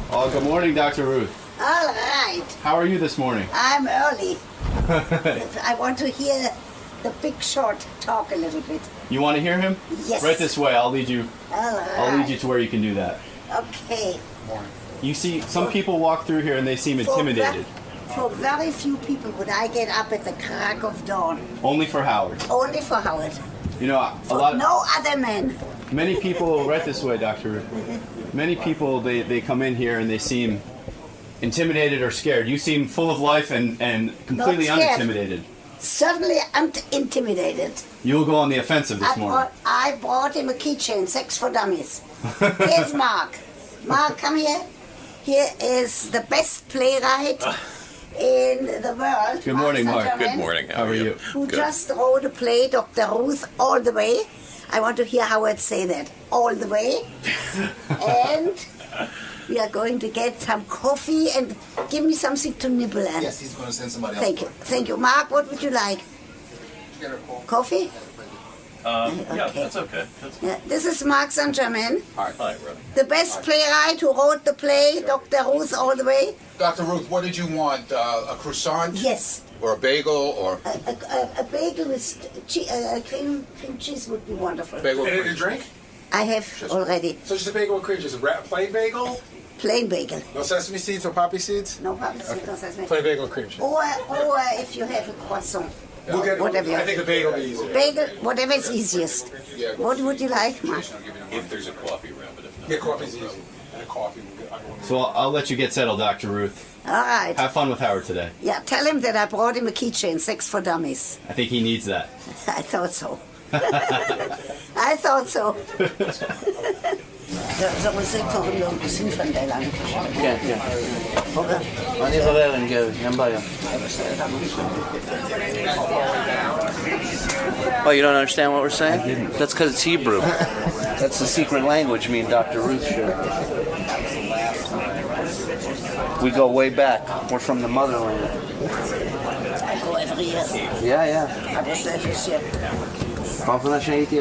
Oh, good morning, Dr. Ruth. All right. How are you this morning? I'm early. I want to hear the big short talk a little bit. You want to hear him? Yes. Right this way. I'll lead you. All right. I'll lead you to where you can do that. Okay. You see, some people walk through here and they seem intimidated. For very few people would I get up at the crack of dawn. Only for Howard. Only for Howard. You know, No other men. Many people, right this way, Dr. Ruth. Many people, they come in here and they seem intimidated or scared. You seem full of life and completely unintimidated. Certainly intimidated. You'll go on the offensive this morning. I bought him a keychain, Sex for Dummies. Here's Mark. Mark, come here. Here is the best playwright in the world. Good morning, Mark. Good morning. How are you? Who just wrote a play, Dr. Ruth, All the Way. I want to hear Howard say that. All the way. And we are going to get some coffee and give me something to nibble at. Yes, he's going to send somebody else. Thank you. Thank you. Mark, what would you like? Coffee? Yeah, that's okay. Yeah. This is Mark St. Germain, Hi, Ruth. the best playwright who wrote the play, Dr. Ruth, All the Way. Dr. Ruth, what did you want? A croissant? Yes. Or a bagel? Or A bagel with cream cheese would be wonderful. bagel? Anything to drink? I have already. So just a bagel with cream cheese. A plain bagel? Plain bagel. No sesame seeds or poppy seeds? No problem. No sesame. Plain bagel with cream cheese. Or if you have a croissant. We'll get, Whatever. I think the bagel will be easier. Bagel, whatever is easiest. Yeah. What would you like, Mark? If there's a coffee around, but if not. Yeah, coffee's easy. And a coffee. So I'll let you get settled, Dr. Ruth. All right. Have fun with Howard today. Yeah, tell him that I brought him a keychain, Sex for Dummies. I think he needs that. I thought so. I thought so. זה רוצה קוראים לו סינפנדל. כן, כן. אני אברר עם גרי, אין בעיה. Oh, you don't understand what we're saying? That's because it's Hebrew. That's the secret language me and Dr. Ruth share. We go way back. We're from the motherland. I go every year. Yeah, yeah. I was there this year. פעם אחרונה שהייתי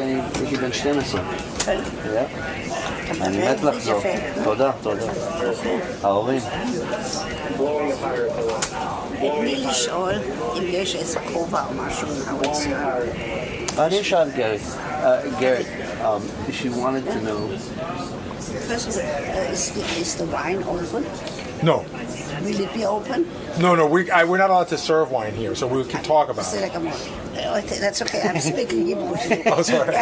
בן 12. כן. אני מת לחזור. תודה, תודה. ההורים. תני לשאול אם יש איזה כובע או משהו. אני אשאל גרי. Gary, she wanted to know. First, is the wine open? No. Will it be open? No, we're not allowed to serve wine here, so we can talk about it. That's okay. I'm speaking Hebrew. Oh, sorry.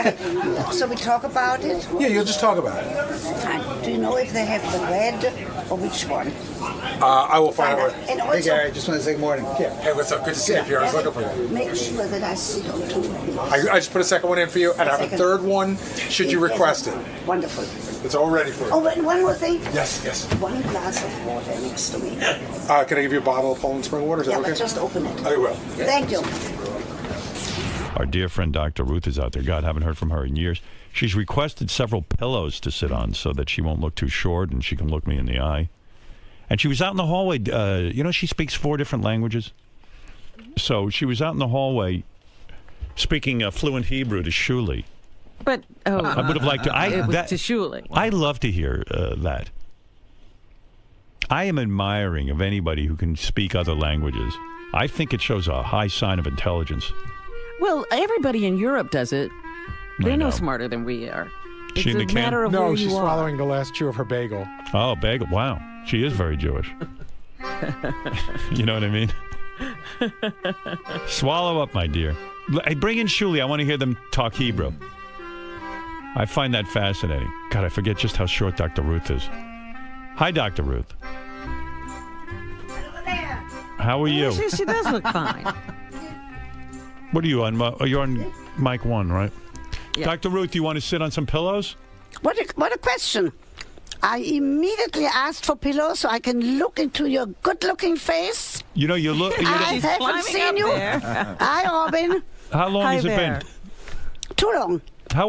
So we talk about it? Yeah, you'll just talk about it. Fine. Do you know if they have the red or which one? I will find out. And also, Hey Gary, just want to say good morning. Yeah. Hey, what's up? Good to see you here. I was looking for you. make sure that I sit on two. I just put a second one in for you, and I have a third one should you request it. Wonderful. It's all ready for you. Oh, and one more thing. Yes, yes. One glass of water next to me. Can I give you a bottle of Poland Spring water? Is that Yeah, okay? but just open it. I will. Thank you. Our dear friend Dr. Ruth is out there. God, haven't heard from her in years. She's requested several pillows to sit on so that she won't look too short and she can look me in the eye. And she was out in the hallway. She speaks 4 different languages. So she was out in the hallway speaking fluent Hebrew to Shuli. But I would have liked to. it was to Shuli. I love to hear that. I am admiring of anybody who can speak other languages. I think it shows a high sign of intelligence. Well, everybody in Europe does it. They're know. no smarter than we are. It's She in a the can? matter of No, where she's you are. swallowing the last chew of her bagel. Oh, bagel. Wow. She is very Jewish. You know what I mean? Swallow up, my dear. Hey, bring in Shuli. I want to hear them talk Hebrew. I find that fascinating. God, I forget just how short Dr. Ruth is. Hi, Dr. Ruth. How are you? She does look fine. What are you on? You're on mic 1, right? Yeah. Dr. Ruth, do you want to sit on some pillows? What a question. I immediately asked for pillows so I can look into your good-looking face. You know, you look. I haven't climbing seen up you. there. Hi, Robin. How long Hi has it there. been? Too long.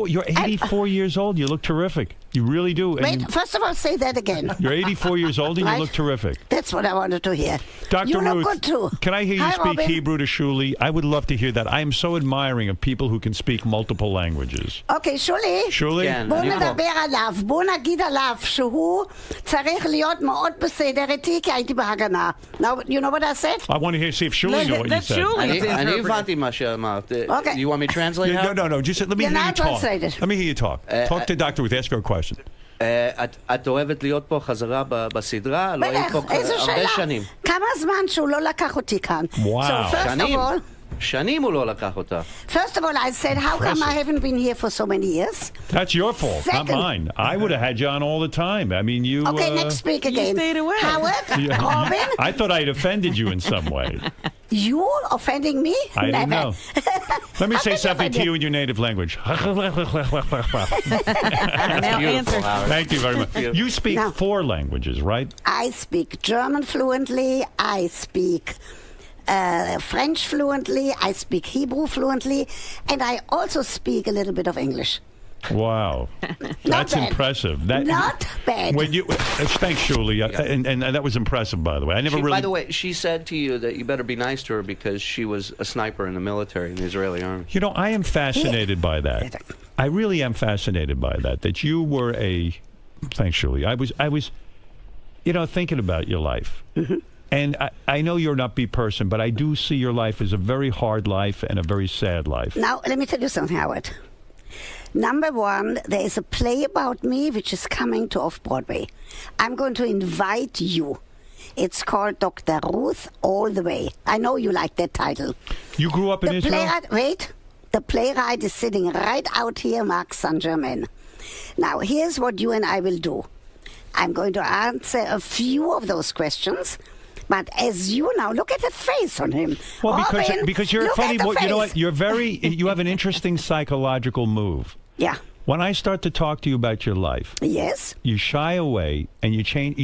You're 84 years old. You look terrific. You really do. And Wait, first of all, say that again. you're 84 years old and you Right. look terrific. That's what I wanted to hear. Dr. You Ruth, look good too. can I hear you Hi, speak Robin. Hebrew to Shuli? I would love to hear that. I am so admiring of people who can speak multiple languages. אוקיי, שולי. Shuli? כן, בואו אני פה. נדבר עליו, בואו נגיד עליו שהוא צריך להיות מאוד בסדר איתי, כי הייתי בהגנה. Now, you know what I said? I want to hear, see if Shuli know what you That's said. Shuli. אני הבנתי מה שאמרת. Okay. You want me to translate? No, Howard? no. Just let me You're hear you not talk. translated. Let me hear you talk. Talk to Dr. Ruth. Ask her a question. את אוהבת להיות פה חזרה בסדרה? לא היית פה בטח, איזו הרבה שאלה. שנים. כמה זמן שהוא לא לקח אותי כאן. וואו. So first of שנים. all, שנים הוא לא לקח אותה. First of all, I said, how come I haven't been here for so many years? That's your fault, Second. not mine. I would have had you on all the time. I mean, you... Okay, next week again. stayed away. Howard, Yeah. Robin, I thought I'd offended you in some way. you offending me? I didn't Never. know. Let me How say can something to offend you in your native language. Now answer. Thank you very much. You speak No. 4 languages, right? I speak German fluently. I speak French fluently. I speak Hebrew fluently. And I also speak a little bit of English. Wow. That's bad. impressive. Not bad. When you, thanks, Shuli. And that was impressive, by the way. I never really... By the way, she said to you that you better be nice to her because she was a sniper in the military, in the Israeli army. You know, I am fascinated by that. I really am fascinated by that. That you were a... Thanks, Shuli. I was, thinking about your life. Mm-hmm. And I know you're an upbeat person, but I do see your life as a very hard life and a very sad life. Now, let me tell you something, Howard. Number one, there is a play about me which is coming to Off-Broadway. I'm going to invite you. It's called Dr. Ruth All the Way. I know you like that title. You grew up in The Israel? playwright, wait. The playwright is sitting right out here, Mark Saint-Germain. Now, here's what you and I will do. I'm going to answer a few of those questions. But as you now look at the face on him. Well, Robin, because you're look funny. at the You know face. what? You have an interesting psychological move. Yeah. When I start to talk to you about your life, Yes. you shy away and you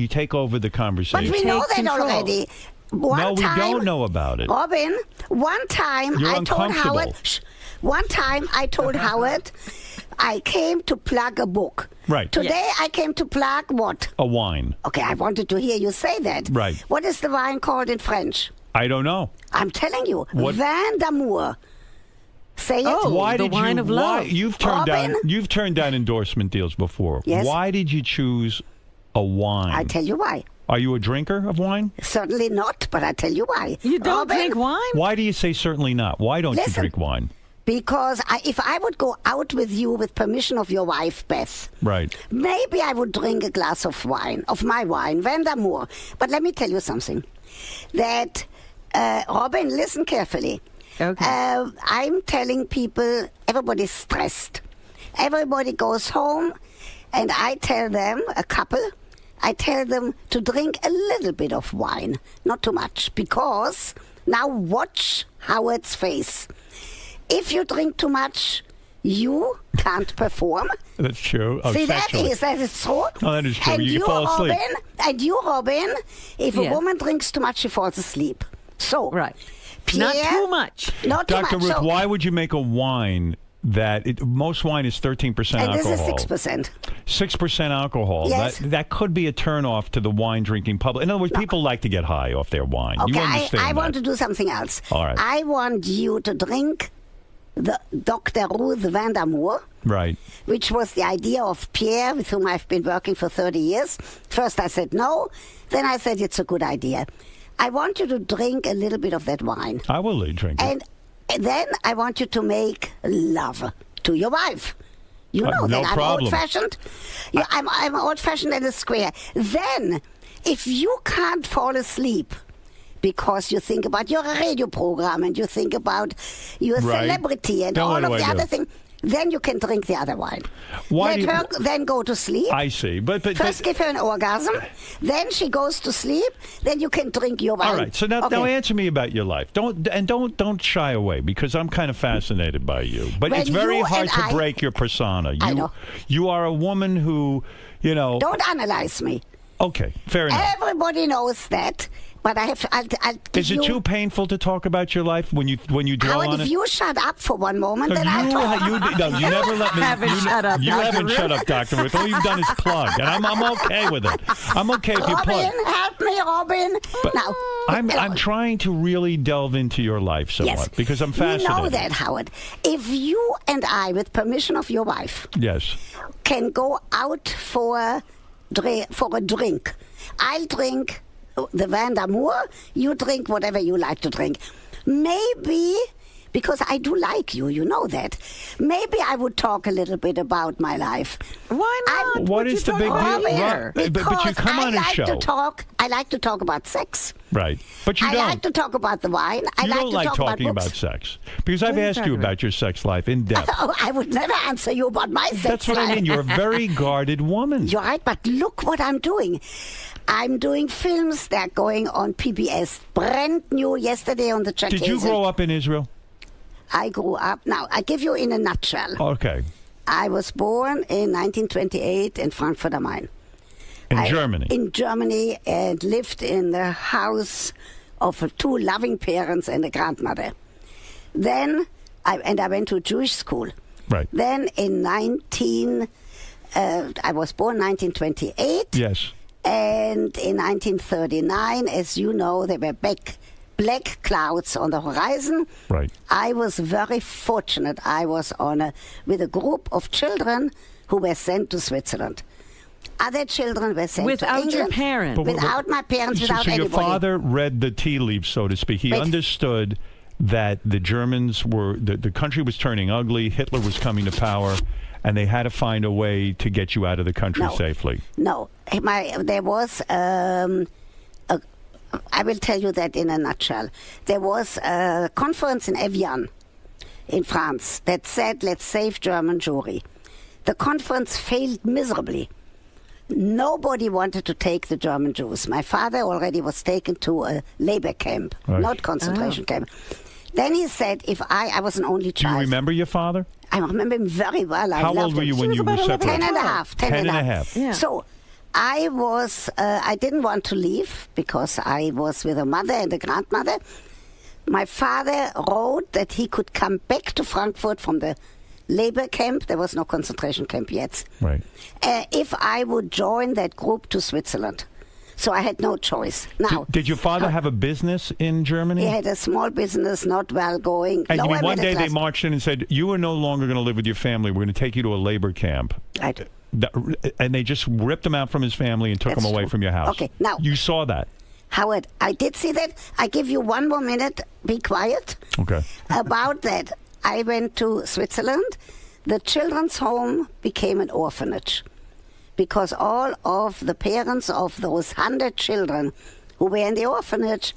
take over the But conversation. we know Take that control. already. No, we don't know about it. Robin, one time You're I told uncomfortable. Howard. One time I told Howard I came to plug a book. Right. Today I came to plug what? A wine. Okay, I wanted to hear you say that. Right. What is the wine called in French? I don't know. I'm telling you. What? Vin d'amour. Say it. Oh. Why the did wine you? of Why love. Robin? you've turned down endorsement deals before. Yes. Why did you choose a wine? I tell you why. Are you a drinker of wine? Certainly not, but I tell you why. You don't Robin, drink wine? Why do you say certainly not? Why don't you Listen. drink wine? Because if I would go out with you with permission of your wife, Beth, Right. maybe I would drink a glass of wine, of my wine, Vin d'amour. But let me tell you something. That, Robin, listen carefully. Okay. I'm telling people, everybody's stressed. Everybody goes home, and I tell them, a couple, I tell them to drink a little bit of wine, not too much, because now watch Howard's face. If you drink too much, you can't perform. That's true. Oh, See, that sexually. is true. Oh, that is true. And You fall asleep. Robin, if a Yes. woman drinks too much, she falls asleep. So, Right. Pierre, Not too much. Not too Dr. much. Ruth, So- why would you make a wine that most wine is 13% and this alcohol? is 6%. 6% alcohol. Yes. That could be a turnoff to the wine drinking public. In other words, people like to get high off their wine. Okay, You understand I that. want to do something else. All right. I want you to drink the Dr. Ruth Vin d'amour, Right. which was the idea of Pierre, with whom I've been working for 30 years. First I said no, then I said it's a good idea. I want you to drink a little bit of that wine. I will drink it. And then I want you to make love to your wife. You know no that I'm problem. old-fashioned. I'm old-fashioned and a square. Then, if you can't fall asleep because you think about your radio program and you think about your Right. celebrity and Then all what of do the I other do? things, then you can drink the other wine. Why Let do you- her then go to sleep. I see. But First give her an orgasm, then she goes to sleep, then you can drink your wine. all right. So now Okay. answer me about your life. Don't shy away because I'm kind of fascinated by you. But When it's very you hard and to I- break your persona. I know. You are a woman who, Don't analyze me. Okay, fair enough. Everybody knows that. But I'll give Is it you... too painful to talk about your life when you dwell Howard, on if it? you shut up for one moment, No, then I'll talk. you never let me. Haven't shut up, You Dr. haven't Ruth. shut up, Dr. Ruth. All you've done is plug, and I'm okay with it. I'm okay if you plug. Robin, help me, Robin. But now, I'm trying to really delve into your life somewhat yes, because I'm fascinated. You know that, Howard. If you and I, with permission of your wife, Yes. can go out for a drink, I'll drink the Vin d'Amour, you drink whatever you like to drink. Maybe, because I do like you, you know that, maybe I would talk a little bit about my life. Why not? What is the big deal? Here? Right. But you come on a show. I like to talk about sex. Right. But you I don't. like to talk about the wine. I You like don't to like talk talking about about books. sex. Because I've What are you asked you talking about your sex life in depth. Oh, I would never answer you about my sex That's what I life. mean. You're a very guarded woman. You're right, but look what I'm doing. I'm doing films that are going on PBS. Brand new yesterday on the Czech. Did you grow up in Israel? I grew up. Now, I give you in a nutshell. Okay. I was born in 1928 in Frankfurt am Main. In Germany? In Germany, and lived in the house of 2 loving parents and a grandmother. Then, I went to a Jewish school. Right. Then in I was born 1928. Yes. And in 1939, as you know, there were black clouds on the horizon. Right. I was very fortunate. I was with a group of children who were sent to Switzerland. Other children were sent to Without England. your parents. Without my parents, without so your anybody. father read the tea leaves, so to speak. He Wait. understood that the Germans were, the country was turning ugly, Hitler was coming to power, and they had to find a way to get you out of the country safely. No, there was. I will tell you that in a nutshell. There was a conference in Evian, in France, that said, "Let's save German Jewry." The conference failed miserably. Nobody wanted to take the German Jews. My father already was taken to a labor camp, not concentration camp. Then he said, I was an only Do you child. remember your father? I remember him very well. I How loved old were him. you when you were separated? 10 and a half. 10 and a half. Yeah. So I was, I didn't want to leave because I was with a mother and a grandmother. My father wrote that he could come back to Frankfurt from the labor camp. There was no concentration camp yet. Right. If I would join that group to Switzerland. So I had no choice. Now, Did your father have a business in Germany? he had a small business, not well going. And you lower mean one day middle they class. marched in and said, "You are no longer going to live with your family. We're going to take you to a labor camp." Right. And they just ripped him out from his family and took That's him away true. from your house. Okay, now- You saw that. Howard, I did see that. I give you one more minute. Be quiet. Okay. About that, I went to Switzerland. The children's home became an orphanage because all of the parents of those 100 children who were in the orphanage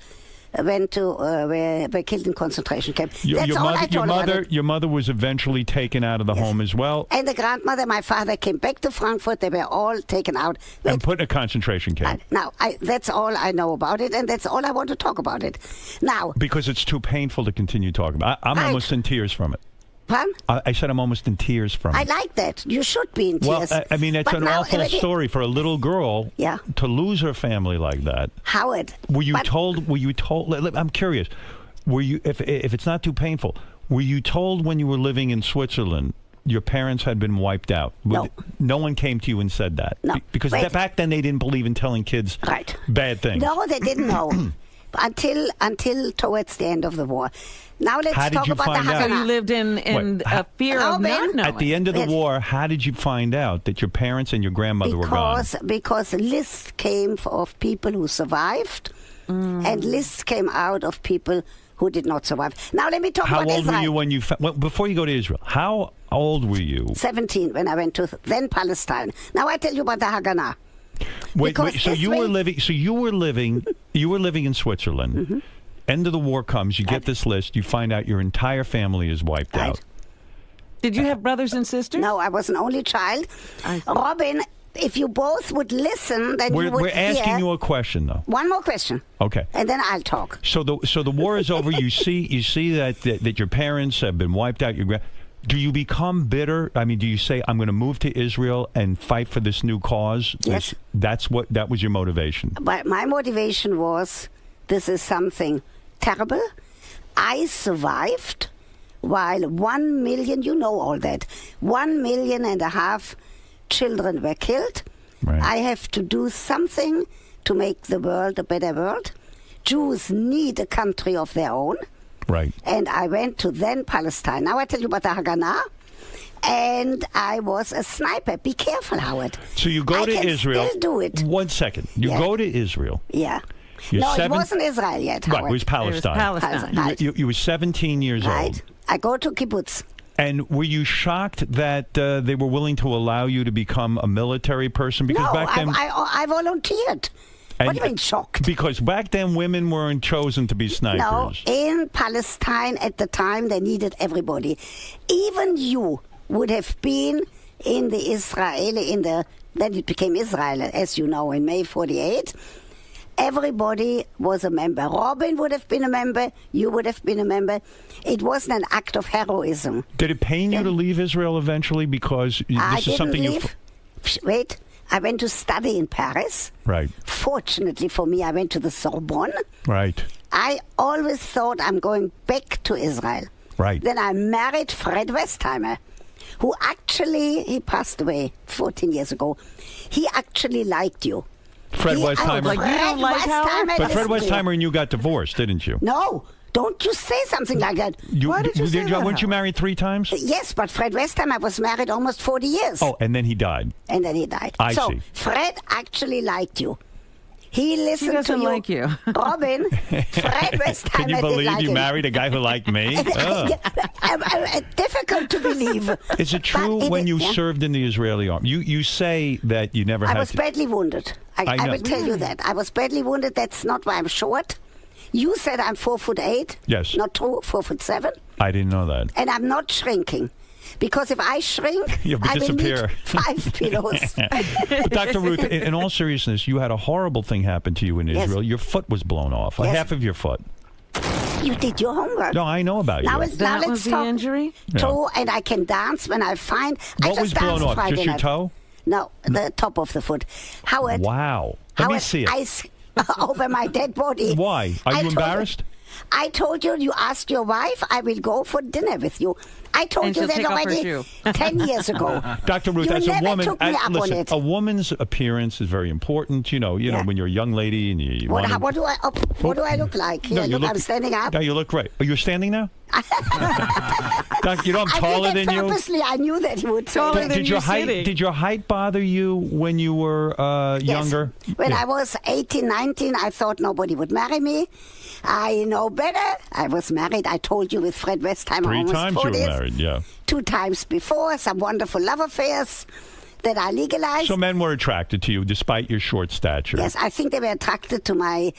were killed in concentration camp. That's all I told about it. Your mother was eventually taken out of the home as well And the grandmother, my father, came back to Frankfurt. They were all taken out. and put in a concentration camp Now, that's all I know about it, and that's all I want to talk about it. Now, because it's too painful to continue talking about. I'm Right. almost in tears from it. Pam, I said I'm almost in tears from I it. like that. You should be in Well, tears. I mean, it's But an now, awful already- story for a little girl Yeah. to lose her family like that. Howard. Were you but- told? I'm curious. Were you, if it's not too painful, were you told when you were living in Switzerland your parents had been wiped out? No. No one came to you and said that. No. Because Wait. back then they didn't believe in telling kids Right. bad things. No, they didn't know until towards the end of the war. Now let's How did talk you about the find out? So you Haganah. lived in Wait, a fear of Robin? not knowing. At the end of the Yes. war, how did you find out that your parents and your grandmother were gone? Because lists came of people who survived, and lists came out of people who did not survive. Now let me talk How about old Israel. were you when you before you go to Israel? How old were you? 17 when I went to then Palestine. Now I tell you about the Haganah. Wait, Because so you were Israel- living. So you were living in Switzerland. End of the war comes. You get this list. You find out your entire family is wiped Right. out. Did you have brothers and sisters? No, I was an only child. I see. Robin, if you both would listen, then you would We're asking hear. you a question though. One more question, Okay. and then I'll talk. So the war is over. You see that your parents have been wiped out. Do you become bitter? I mean, do you say, I'm going to move to Israel and fight for this new cause? Yes. That was your motivation. But my motivation was, this is something terrible. I survived while 1 million, you know all that, 1.5 million children were killed. Right. I have to do something to make the world a better world. Jews need a country of their own. Right. And I went to then Palestine. Now I tell you about the Haganah. And I was a sniper. Be careful, Howard. So you go to Israel. I can still do it. 1 second. You Yeah. go to Israel. Yeah. You're No, seven- it wasn't Israel yet, Right, Howard. it was Palestine. Palestine. Right. You were 17 years Right. old. I go to kibbutz. And were you shocked that they were willing to allow you to become a military person? Because No, back then, I volunteered. What do you mean shocked? Because back then, women weren't chosen to be No, snipers. in Palestine at the time they needed everybody. Even you would have been in the Israeli, then it became Israel, as you know, in May 48. Everybody was a member. Robin would have been a member. You would have been a member. It wasn't an act of heroism. Did it pain you to leave Israel eventually? Because I this is didn't something leave. Wait, I went to study in Paris. Right, Fortunately for me, I went to the Sorbonne. right, I always thought I'm going back to Israel. right. Then I married Fred Westheimer, who actually, he passed away 14 years ago. He actually liked you. Fred Westheimer. Like, you don't like Howard? But Fred listen to you. Westheimer and you got divorced, didn't you? No, don't you say something like that. Why did you say that, Weren't you Howard? married 3 times? Yes, but Fred Westheimer was married almost 40 years. Oh, and then he died. And then he died. I so see. Fred actually liked you. He listened to doesn't you. like you. Robin, Fred Westheimer Can you did believe like you him. married a guy who liked me? Ugh. Difficult to believe. Is it true But when you yeah. served in the Israeli army? You say that you never I had was to... badly wounded. I I know. will tell you that. I was badly wounded. That's not why I'm short. You said I'm 4'8". Yes. Not true, 4'7". I didn't know that. And I'm not shrinking. Because if I shrink, You I will disappear. need 5 kilos. But Dr. Ruth, in all seriousness, you had a horrible thing happen to you in Yes. Israel. Your foot was blown off, Yes. half of your foot. You did your homework. No, I know about Now, you. now That let's was the talk. injury? Toe, and I can dance when I find. I What just was blown danced off? Friday Just your night. toe? No, the top of the foot. Howard. Wow. Let me Howard, see it. over my dead body. Why? Are I you told embarrassed? I told you, you asked your wife, I will go for dinner with you. I told And you she'll that take off her already shoe. 10 years ago. Dr. Ruth, You as a never woman, took me up on listen, it. a woman's appearance is very important. You know, Yeah. when you're a young lady and you What, want what do I look like? Here, No, you look, I'm standing up. No, you look great. Oh, you're standing now? Doc, you know I'm I taller did than that you. purposely. I knew that you would say Taller that. than Did your you height sitting. did your height bother you when you were Yes. younger? When Yeah. I was 18, 19, I thought nobody would marry me. I know better. I was married, I told you, with Fred Westheimer 3 almost times you 40. were married, yeah. 2 times before, some wonderful love affairs that I legalized. So men were attracted to you despite your short stature. Yes, I think they were attracted to my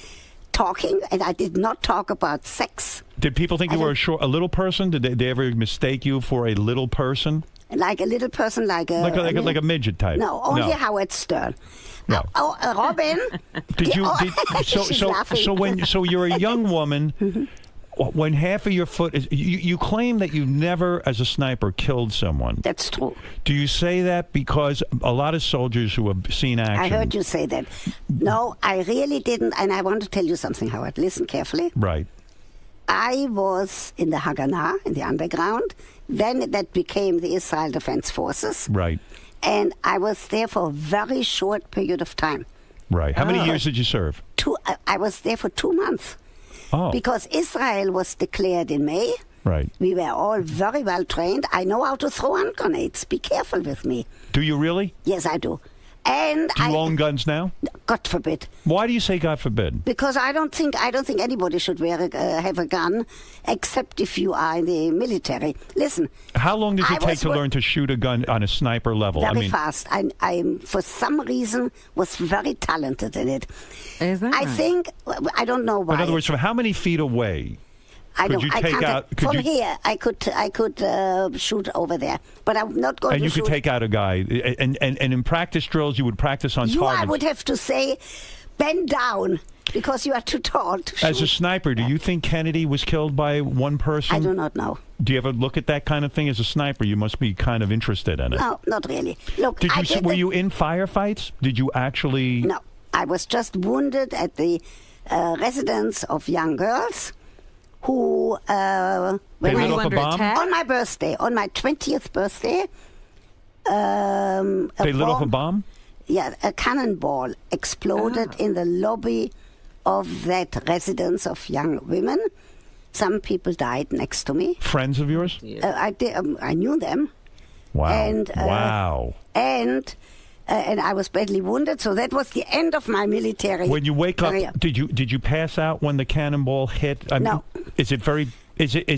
talking, and I did not talk about sex. Did people think you were a little person? Did they ever mistake you for a little person? Like a little person, like a... Like a midget type? No, only Howard Stern. No. Robin. Did you? She's laughing. So you're a young woman. When half of your foot is, you claim that you never, as a sniper, killed someone. That's true. Do you say that because a lot of soldiers who have seen action? I heard you say that. No, I really didn't, and I want to tell you something, Howard. Listen carefully. Right. I was in the Haganah, in the underground. Then that became the Israel Defense Forces. Right. And I was there for a very short period of time. Right. How many years did you serve? I was there for 2 months. Oh. Because Israel was declared in May. Right. We were all very well trained. I know how to throw hand grenades. Be careful with me. Do you really? Yes, I do. And Do you own guns now? God forbid. Why do you say God forbid? Because I don't think anybody should have a gun, except if you are in the military. Listen. How long does I it take was to learn to shoot a gun on a sniper level? Very fast. I for some reason was very talented in it. Is that I right? think I don't know why. In other words, from how many feet away? I could don't. you I take can't. out- could From you- here, I could shoot over there, but I'm not going And to you shoot. could take out a guy. And in practice drills, you would practice on You, targets. I would have to say, bend down because you are too tall to shoot. As a sniper, do you think Kennedy was killed by one person? I do not know. Do you ever look at that kind of thing as a sniper? You must be kind of interested in it. No, not really. Look, Were you in firefights? Did you actually? No, I was just wounded at the residence of young girls who They lit off a bomb? on my birthday, on my 20th birthday. They lit off a bomb? Yeah, a cannonball exploded in the lobby of that residence of young women. Some people died next to me. Friends of yours? I knew them. Wow. And, wow. And I was badly wounded, so that was the end of my military When you wake career. up, did you pass out when the cannonball hit? No. Is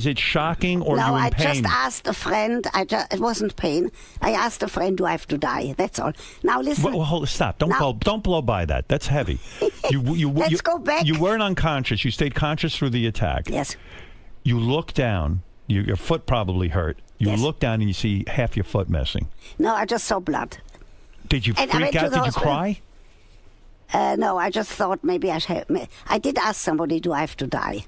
it shocking or No, are you in I pain? just asked a friend. It wasn't pain. I asked a friend, "Do I have to die?" That's all. Now listen. Well, stop! Don't blow by that. That's heavy. Let's go back. You weren't unconscious. You stayed conscious through the attack. Yes. You look down. Your foot probably hurt. You Yes. look down and you see half your foot missing. No, I just saw blood. Did you And I went freak to out? the Did you hospital. cry? No, I just thought maybe I did ask somebody, "Do I have to die?"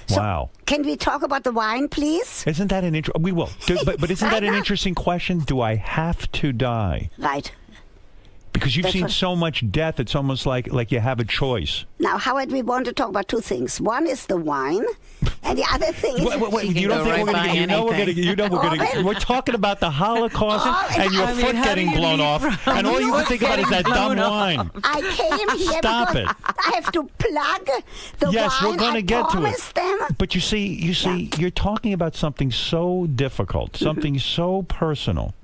So, Wow. Can we talk about the wine, please? Isn't that an We will. But isn't that an interesting question? Do I have to die? Right. Because you've That's seen what- so much death, it's almost like you have a choice. Now, Howard, we want to talk about two things. One is the wine, and the other thing is... Wait, can you don't go think right we're by going to? You know we're going to. You know we're going to. Already. We're talking about the Holocaust and your I mean, foot how do getting you blown leave off, from and all you can think about is that dumb blown off? wine. I came here Stop because it. I have to plug the Yes, wine. we're going to get to promised it. them. But you see, you're talking about something so difficult, something so personal.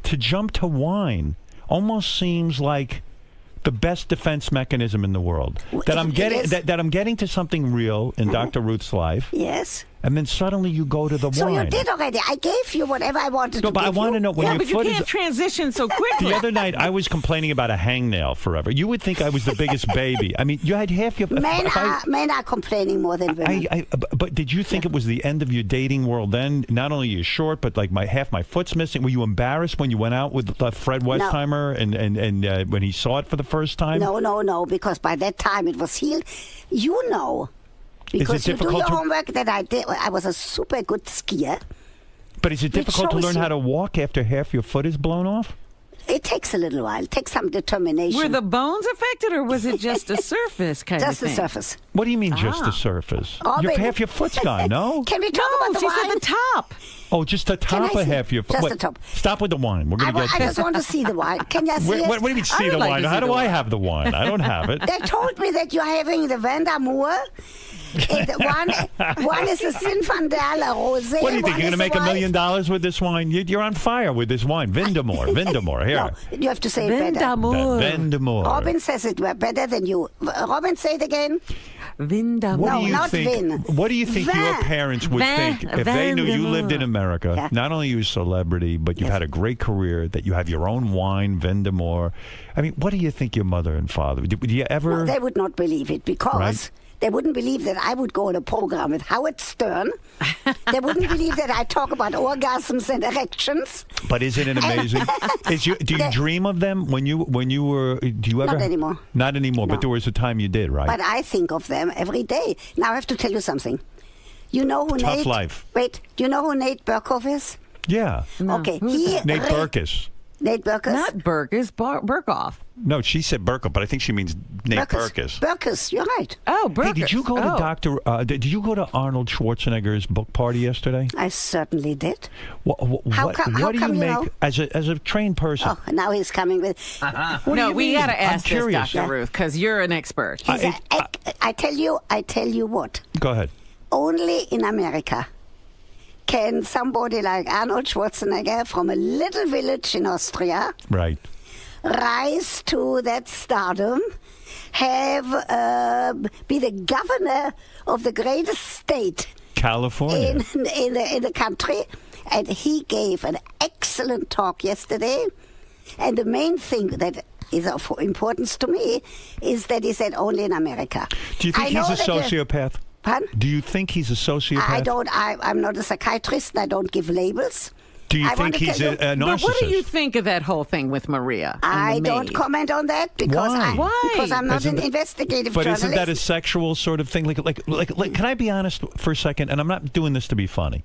To jump to wine almost seems like the best defense mechanism in the world. That I'm It getting is. that I'm getting to something real in Dr. Ruth's life, Yes. and then suddenly you go to the So wine. you did already. I gave you whatever I wanted No, to but I give want you. to know when Yeah, your but you foot can't is. transition so quickly. The other night, I was complaining about a hangnail forever. You would think I was the biggest baby. I mean, you had half your. Men are complaining more than women. But did you think it was the end of your dating world then? Not only you're short, but like half my foot's missing. Were you embarrassed when you went out with Fred Westheimer and when he saw it for the first time? No, because by that time it was healed. You know, because you do difficult your to- homework that I did. I was a super good skier. But is it difficult to shows learn you- how to walk after half your foot is blown off? It takes a little while. It takes some determination. Were the bones affected, or was it just a surface kind Just of the thing? surface. What do you mean just the surface? Oh, baby. Half your foot's gone, no? Can we talk No, about the she wine? said the top. Oh, just the top I of see? half your foot. Just Wait, the top. Stop with the wine. We're going to I get just want to see the wine. Can you see What it? do you mean see would the like wine? to see How the do I wine. have the wine? I don't have it. They told me that you're having the Vandamour. One is a Zinfandel, a rosé. What do you think? one You're going is to make a $1 million white. with this wine? You're on fire with this wine. Vindamore. Here. No, you have to say it better. Vindamour. Vindamore. Robin says it better than you. Robin, say it again. Vindamour. What No, do you not think? Vin. What do you think your Vin. parents would Vin. think if they knew you lived in Vindamore. America? Yeah. Not only are you a celebrity, but you've Yes. had a great career. That you have your own wine, Vindamore. I mean, what do you think your mother and father? Do you ever? No, they would not believe it because Right. they wouldn't believe that I would go on a program with Howard Stern. They wouldn't believe that I talk about orgasms and erections. But isn't it amazing? Do you dream of them when you were? Do you ever? Not anymore. Not anymore. No. But there was a time you did, right? But I think of them every day. Now I have to tell you something. You know who Tough Nate? life. Wait, do you know who Nate Berkoff is? Yeah. Okay, Who's he Nate Berkus. Nate Berkus. Not Burkus, Burkoff. No, she said Burkus, but I think she means Nate Berkus. Burkus, you're right. Oh, Burkus. Hey, did you go to Dr. Did you go to Arnold Schwarzenegger's book party yesterday? I certainly did. What How come do you you make know? as a trained person? Oh, now he's coming with. What do No, you we mean? got to I'm ask this, curious. Dr. Ruth, because you're an expert. I tell you what. Go ahead. Only in America can somebody like Arnold Schwarzenegger from a little village in Austria Right. rise to that stardom, be the governor of the greatest state California. in the country. And he gave an excellent talk yesterday. And the main thing that is of importance to me is that he said only in America. Do you think I know he's a that sociopath? Pardon? Do you think he's a sociopath? I'm not a psychiatrist and I don't give labels. Do you I want think to he's tell a you- narcissist? But what do you think of that whole thing with Maria? and I the don't maid? comment on that because Why? Why? because I'm not Isn't an that- investigative But journalist. isn't that a sexual sort of thing? Like, can I be honest for a second? And I'm not doing this to be funny.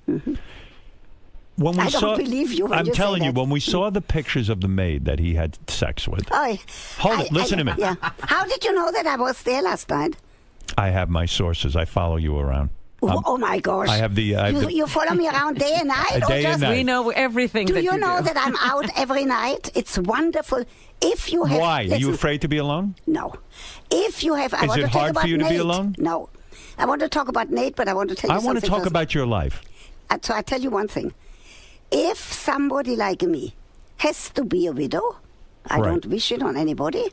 When we I don't believe you when I'm you say telling you, that. when we saw the pictures of the maid that he had sex with, Hold it, listen to me. Yeah. How did you know that I was there last night? I have my sources. I follow you around. Oh my gosh! I have the. You follow me around day and night, Day and night. We know everything Do that you know do. that I'm out every night? It's wonderful. If you have, Why? Are you listen, afraid to be alone? No. If you have, I Is want it to talk hard about for you to be Nate. alone? No. I want to talk about Nate, but I want to tell you I something want to talk first. about your life. So I tell you one thing. If somebody like me has to be a widow, I Right. don't wish it on anybody.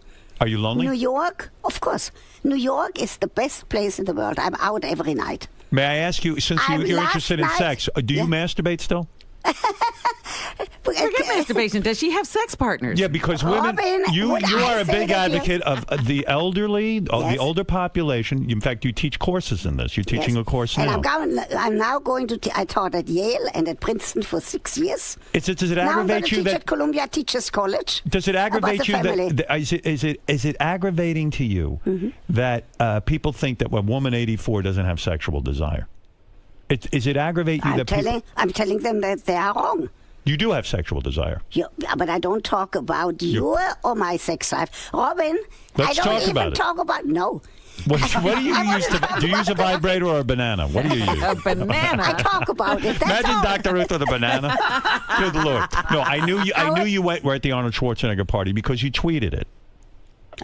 Are you lonely? New York, of course. New York is the best place in the world. I'm out every night. May I ask you, since you're last interested in night- sex, do you masturbate still? Forget masturbation. Does she have sex partners? Yeah, because women, Robin, you would I are a say big that you- advocate of the elderly, of the Yes. older population. In fact, you teach courses in this. You're teaching Yes. a course and now. I'm now going to. I taught at Yale and at Princeton for 6 years. Does it Now I'm going aggravate to you teach that? at Columbia Teachers College. Does it about aggravate the you family. that? Is it aggravating to you Mm-hmm. that people think that a woman 84 doesn't have sexual desire? Is it aggravate you that people, I'm telling them that they are wrong. you do have sexual desire? But I don't talk about your or my sex life, Robin. Let's I don't talk even about it. talk about no. What do you I use? wanna talk Do you use a about it. vibrator or a banana? What do you use? A banana. I talk about it. That's Imagine all. Dr. Ruth with a banana. Good Lord! No, I knew you. I knew you were at the Arnold Schwarzenegger party because you tweeted it.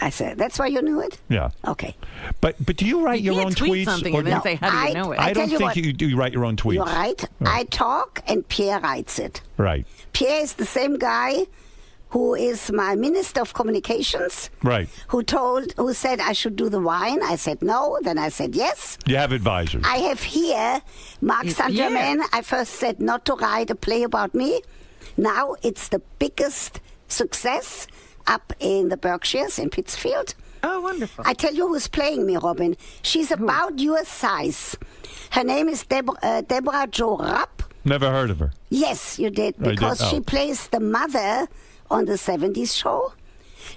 I said that's why you knew it. Yeah. Okay. But do you write your You own can't tweet tweets? something or and then say, how do you know it? I tell don't you think what. you do write your own tweets. You're right. I talk and Pierre writes it. Right. Pierre is the same guy who is my Minister of Communications. Right. Who said I should do the wine. I said no. Then I said yes. You have advisors. I have here Marc Saint-Germain. I first said not to write a play about me. Now it's the biggest success up in the Berkshires in Pittsfield. Oh, wonderful. I tell you who's playing me, Robin. She's about your size. Her name is Deborah Jo Rapp. Never heard of her. Yes, you did, I did. because she Oh. plays the mother on the 70s show.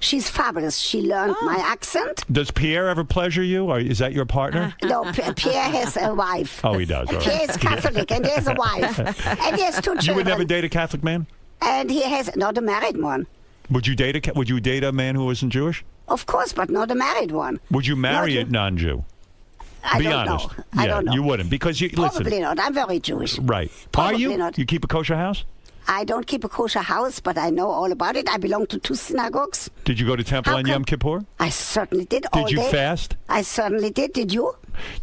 She's fabulous. She learned my accent. Does Pierre ever pleasure you, or is that your partner? No, Pierre has a wife. Oh, he does. And Right. Pierre is Catholic, and he has a wife. And he has 2 children. You would never date a Catholic man? And he has not a married one. Would you date a man who isn't Jewish? Of course, but not a married one. Would you marry Not a non-Jew? I Be don't honest. know. Yeah, I don't know. you wouldn't because you listen. Probably not. I'm very Jewish. Right. Probably Are you? not. You keep a kosher house? I don't keep a kosher house, but I know all about it. I belong to 2 synagogues. Did you go to temple How on come- Yom Kippur? I certainly did. All Did you day. fast? I certainly did. Did you?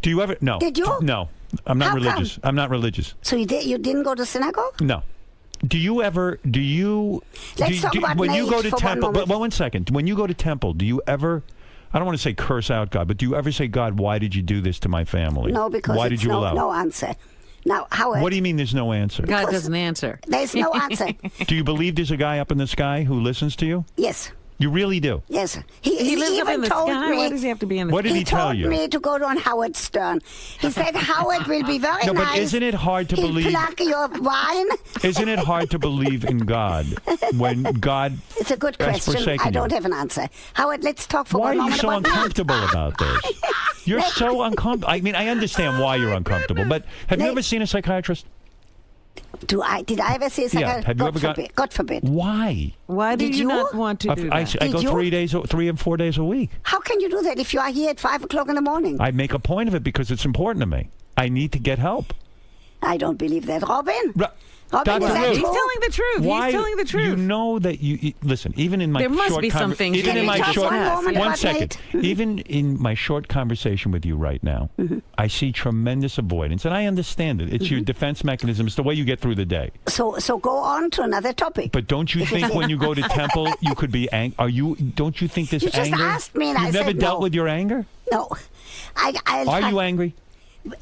Do you ever? No. Did you? No. I'm not How come? religious. I'm not religious. So you did? You didn't go to synagogue? No. Do you ever? Do you? Let's talk about when you Nate go to for one temple. moment. But 1 second. When you go to temple, do you ever? I don't want to say curse out God, but do you ever say, God, why did you do this to my family? No, because why it's did you no, allow? no answer. Now, Howard, What do you mean? There's no answer. God doesn't answer. there's no answer. Do you believe there's a guy up in the sky who listens to you? Yes, You really do. yes. He lives up even in the told sky. me. Why does he have to be in the What did he tell told you? me to go on Howard Stern. He said Howard will be very No, but nice. isn't it hard to He'll believe? plug your wine. Isn't it hard to believe in God when God It's a good has question. forsaken I don't you? have an answer. Howard, let's talk for Why one are you moment so about Nate. uncomfortable about this? You're so uncomfortable. I mean, I understand why you're uncomfortable, but have you Nate- ever seen a psychiatrist? Did I ever see a Yeah. psychiatrist? Have you God ever got- forbid. God forbid. Why? Why do Did you you? not want to do I that? I Did go you? 3 and 4 days a week. How can you do that if you are here at 5 o'clock in the morning? I make a point of it because it's important to me. I need to get help. I don't believe that. Robin? Dr. is that Ruth. He's true? telling the truth. Why? He's telling the truth. You know that listen. Even in my There must short be some things even you in need my to short discuss. One moment one about second. Nate. Even in my short conversation with you right now, I see tremendous avoidance, and I understand it. It's your defense mechanism. It's the way you get through the day. So go on to another topic. But don't you think when you go to temple, you could be Don't you think this You just anger? asked me and You've I never said dealt no. with your anger. No. Are you angry?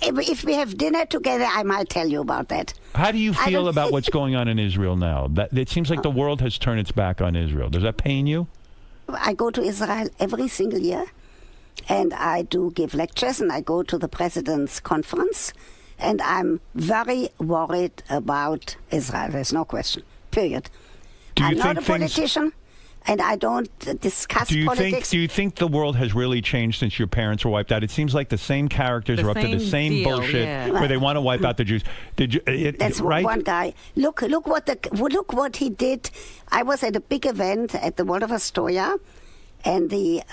If we have dinner together, I might tell you about that. How do you I feel don't- about what's going on in Israel now? That it seems like the world has turned its back on Israel. Does that pain you? I go to Israel every single year, and I do give lectures, and I go to the president's conference, And I'm very worried about Israel. There's no question. Period. I'm not a politician, and I don't discuss politics. Do you think the world has really changed since your parents were wiped out? It seems like the same characters are up to the same deal, bullshit where they want to wipe out the Jews. That's right? one guy. Look what he did. I was at a big event at the World of Astoria, and the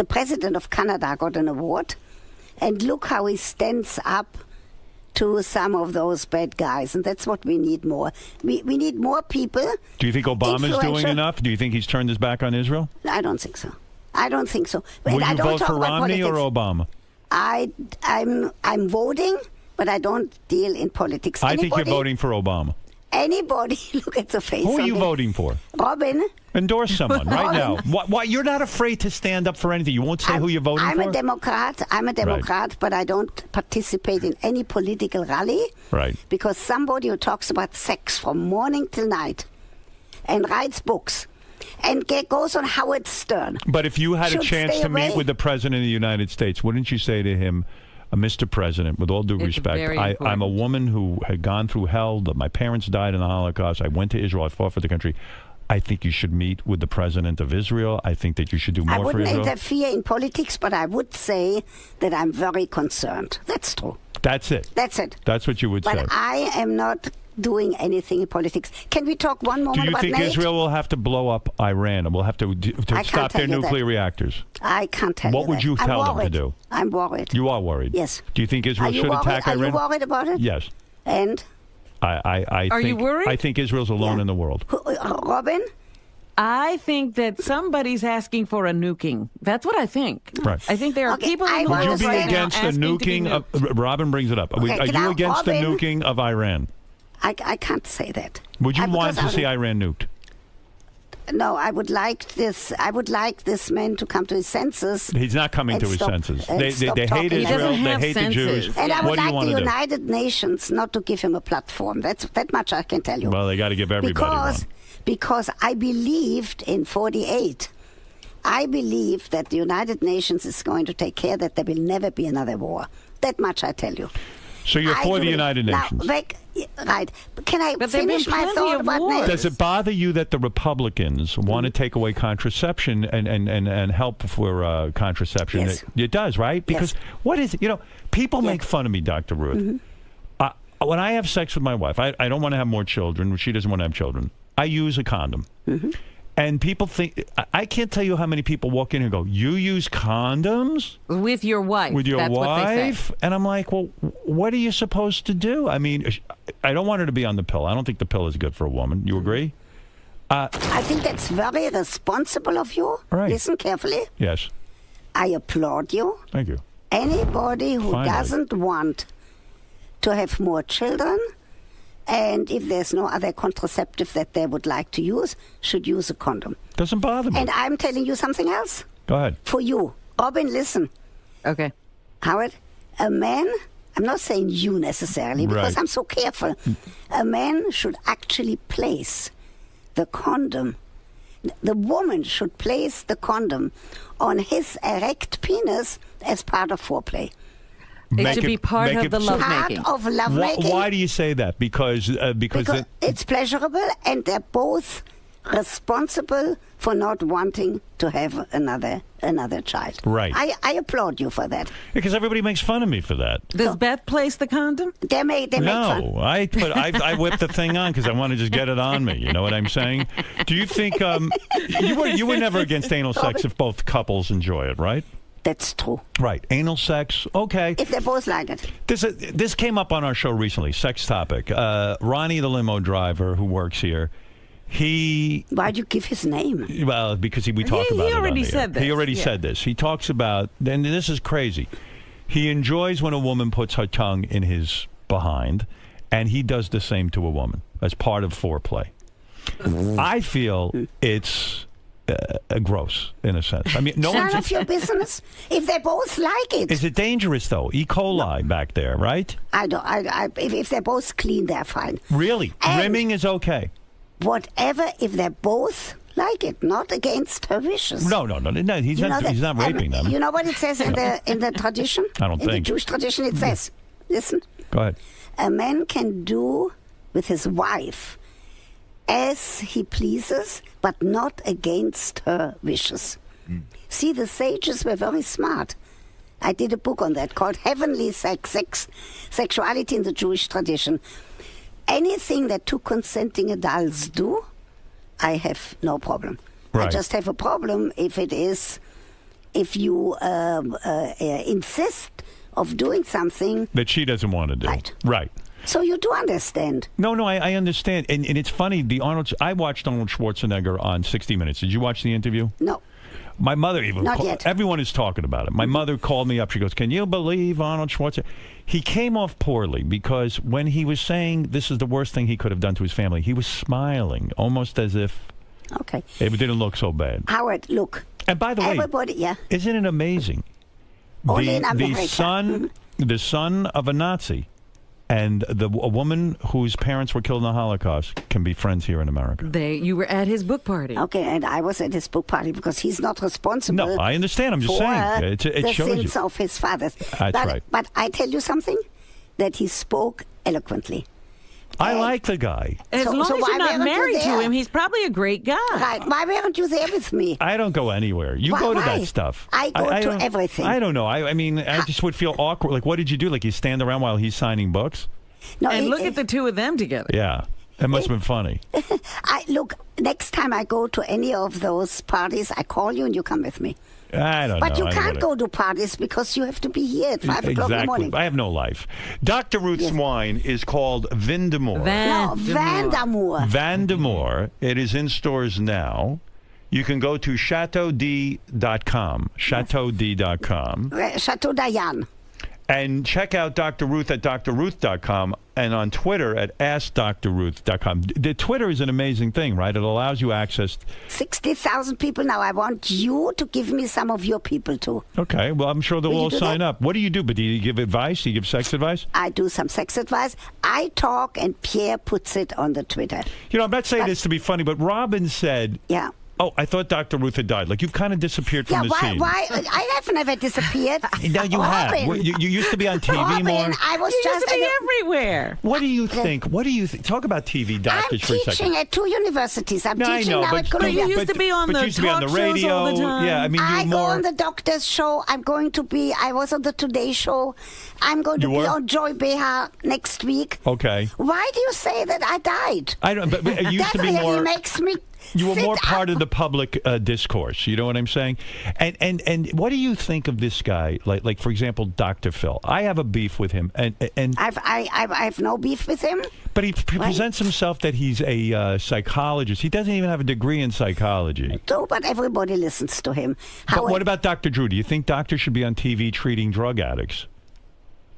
president of Canada got an award. And look how he stands up to some of those bad guys, and that's what we need more. We need more people. Do you think Obama's doing enough? Do you think he's turned his back on Israel? I don't think so. I don't think so. But Will I you don't vote talk for about Romney politics. or Obama? I'm voting, but I don't deal in politics. I think you're voting for Obama. Anybody, look at the face. Who are on you it. voting for? Robin. Endorse someone right now. Why you're not afraid to stand up for anything? You won't say who you're voting for? I'm a Democrat, but I don't participate in any political rally. Right. Because somebody who talks about sex from morning till night and writes books and goes on Howard Stern. But if you had a should chance stay to meet away. with the President of the United States, wouldn't you say to him, Mr. President, with all due It's respect, very I'm a important. woman who had gone through hell. My parents died in the Holocaust. I went to Israel. I fought for the country. I think you should meet with the President of Israel. I think that you should do more I for wouldn't Israel. interfere in politics, but I would say that I'm very concerned. That's true. That's it. That's it. That's what you would But say. I am not doing anything in politics. Can we talk one Do moment you about think Nate? Israel will have to blow up Iran and will have to can't stop their tell you that. nuclear reactors? I can't tell What you would that. you I'm tell them to worried. do? I'm worried. You are worried. Yes. Do you think Israel Are you should worried? attack Are Iran? you worried about it? Yes. And I Are think, you worried? I think Israel's alone Yeah. in the world. Robin? I think that somebody's asking for a nuking. That's what I think. Right. I think there are Okay, people I in the Would world you be understand right now against the asking to be nuking of... nuked. Robin brings it up. Okay, Are you now, against the Robin- nuking of Iran? I can't say that. Would you want because to see Iran nuked? No, I would like this. I would like this man to come to his senses. He's not coming And to his stop- senses. and They stop hate talking. He Israel. doesn't They have hate the Jews. senses. And I What would do you like want the to do? United Nations not to give him a platform. That much I can tell you. Well, they got to give everybody one. Because I believed in 48. I believe that the United Nations is going to take care that there will never be another war. That much I tell you. So you're I for the agree. United Nations. Now, right. Can I But there've been finish my plenty thought of about wars. NATO? Does it bother you that the Republicans want to take away contraception and help for contraception? Yes. It does, right? Because what is it? You know, people make fun of me, Dr. Ruth. When I have sex with my wife, I don't want to have more children. She doesn't want to have children. I use a condom. And people think, I can't tell you how many people walk in and go, you use condoms? With your wife. With your That's what they say. wife? And I'm like, well, what are you supposed to do? I mean, I don't want her to be on the pill. I don't think the pill is good for a woman. You agree? I think that's very responsible of you. Right. Listen carefully. Yes. I applaud you. Thank you. Anybody who Finally. doesn't want to have more children, and if there's no other contraceptive that they would like to use, should use a condom. Doesn't bother me. And I'm telling you something else. Go ahead. For you. Robin, listen. Okay. Howard, a man, I'm not saying you necessarily, because Right. I'm so careful. A man should actually place the condom. The woman should place the condom on his erect penis as part of foreplay. It should be part make of the so- lovemaking. Part of lovemaking. Why do you say that? Because Because it's pleasurable, and they're both responsible for not wanting to have another child. Right. I applaud you for that. because everybody makes fun of me for that. Does Beth place the condom? They make fun. No, I whip the thing on because I want to just get it on me. You know what I'm saying? Do you think you were never against anal sex if both couples enjoy it, right? That's true. Right, anal sex. Okay. If they both like it. This came up on our show recently. Sex topic. Ronnie, the limo driver who works here, Why'd you give his name? well, because we talked He about it. already on the said air. this, He already yeah. said this. He talks about, and this is crazy. He enjoys when a woman puts her tongue in his behind, and he does the same to a woman as part of foreplay. I feel it's gross in a sense. I mean, no None one's. of your business. If they both like it. Is it dangerous though? E. coli back there, right? I don't. If they're both clean, they're fine. Really, And- rimming is okay. Whatever, if they both like it, not against her wishes. No. He's You know not. that- He's not raping them. You know what it says in the tradition? I don't in think. the Jewish tradition, it says, listen. Go ahead. A man can do with his wife as he pleases, but not against her wishes. See, the sages were very smart. I did a book on that called Heavenly Sexuality in the Jewish Tradition. Anything that two consenting adults do, I have no problem. Right. I just have a problem if you insist of doing something That she doesn't want to do. Right. So you do understand. No, I understand. And it's funny, I watched Arnold Schwarzenegger on 60 Minutes. Did you watch the interview? No. My mother even Not yet. Everyone is talking about it. My mother called me up. She goes, "Can you believe Arnold Schwarzenegger?" He came off poorly because when he was saying this is the worst thing he could have done to his family, he was smiling, almost as if Okay. it didn't look so bad. Howard, look. And by the way, Everybody, yeah. isn't it amazing? Only in America. The son of a Nazi and a woman whose parents were killed in the Holocaust can be friends here in America. You were at his book party. Okay, and I was at his book party because he's not responsible. No, I understand. I'm just for saying. It the shows sins you. of his fathers. That's right. But I tell you something, that he spoke eloquently. I like the guy. As long so as why you're not weren't you married to there? him, he's probably a great guy. Right. Why weren't you there with me? I don't go anywhere. You Why- go to why? that stuff. I go to don't- everything. I don't know. I mean, I just would feel awkward. Like, what did you do? Like, you stand around while he's signing books? No, And look at the two of them together. Yeah. That must have been funny. Look, next time I go to any of those parties, I call you and you come with me. I don't know. But you I can't don't go to parties because you have to be here at 5 o'clock in the Exactly. morning. I have no life. Dr. Ruth's wine is called Vindemore. No, Vandermoor. Vandemore. It is in stores now. You can go to chateaud.com. Chateaud.com. Chateau Dayan. And check out Dr. Ruth at drruth.com and on Twitter at askdrruth.com. The Twitter is an amazing thing, right? It allows you access. 60,000 people now. I want you to give me some of your people too. Okay, well, I'm sure they'll Will you all do sign that? up. What do you do? But do you give advice? Do you give sex advice? I do some sex advice. I talk and Pierre puts it on the Twitter. You know, I'm not saying this to be funny, but Robin said, Yeah. "Oh, I thought Dr. Ruth had died." Like, you've kind of disappeared from Yeah, the why? scene. I have never disappeared. No, you have. Robin. Well, you used to be on TV Robin, more. I was You just used to be everywhere. What do you think? What do you think? Talk about TV I'm doctors for a teaching second. at 2 universities. I'm No, I teaching know, now but at Columbia. you used to be on but the you used to be on the talk shows radio. all the time. Yeah, I mean, I you're go more. on the doctor's show. I'm going to be. I was on the Today Show. I'm going to You be were? on Joy Behar next week. Okay. Why do you say that I died? I don't. But it used That to be really more. makes me. You were sit more part up. of the public discourse. You know what I'm saying? And what do you think of this guy? Like for example, Dr. Phil. I have a beef with him, and I've no beef with him. but he presents himself that he's a psychologist. He doesn't even have a degree in psychology. No, but everybody listens to him. But what about Dr. Drew? Do you think doctors should be on TV treating drug addicts?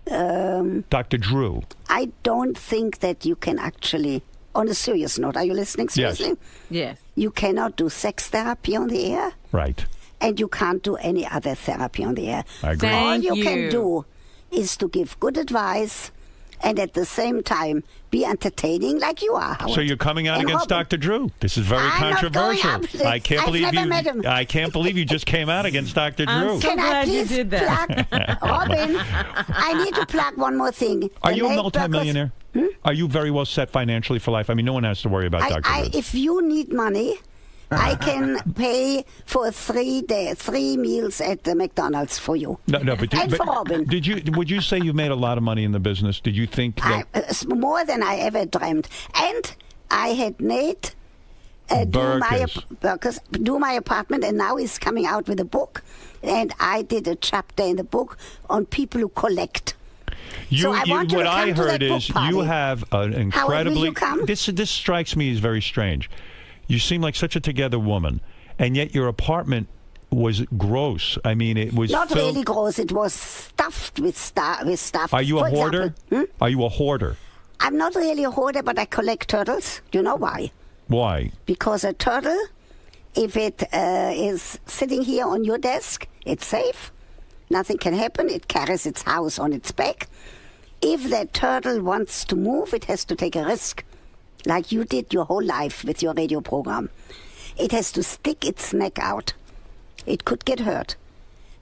Dr. Drew. I don't think that you can actually. On a serious note, are you listening seriously? Yes. You cannot do sex therapy on the air, Right. and you can't do any other therapy on the air. I agree. All Thank you can you. do is to give good advice and at the same time be entertaining like you are, Howard. So you're coming out And against Robin. Dr. Drew. This is very I'm not going controversial. up. I can't I've believe never you. met him. I can't believe you just came out against Dr. I'm Drew. so Can I glad you please did that. plug, Robin? I need to plug one more thing. Are The you a late multimillionaire? Are you very well set financially for life? I mean, no one has to worry about Dr. Drew. If you need money, I can pay for 3 meals at the McDonald's for you. No, but, And for Robin. would you say you made a lot of money in the business? Did you think that It's more than I ever dreamed. And I had Nate do my apartment, and now he's coming out with a book. And I did a chapter in the book on people who collect. So I want you what to I come to heard that book is party. you have an incredibly. will you come? This strikes me as very strange. You seem like such a together woman, and yet your apartment was gross. I mean, it was Not filled. really gross. It was stuffed with stuff. Are you a For hoarder? example, Are you a hoarder? I'm not really a hoarder, but I collect turtles. Do you know why? Why? Because a turtle, if it is sitting here on your desk, it's safe. Nothing can happen. It carries its house on its back. If that turtle wants to move, it has to take a risk, like you did your whole life with your radio program. It has to stick its neck out. It could get hurt.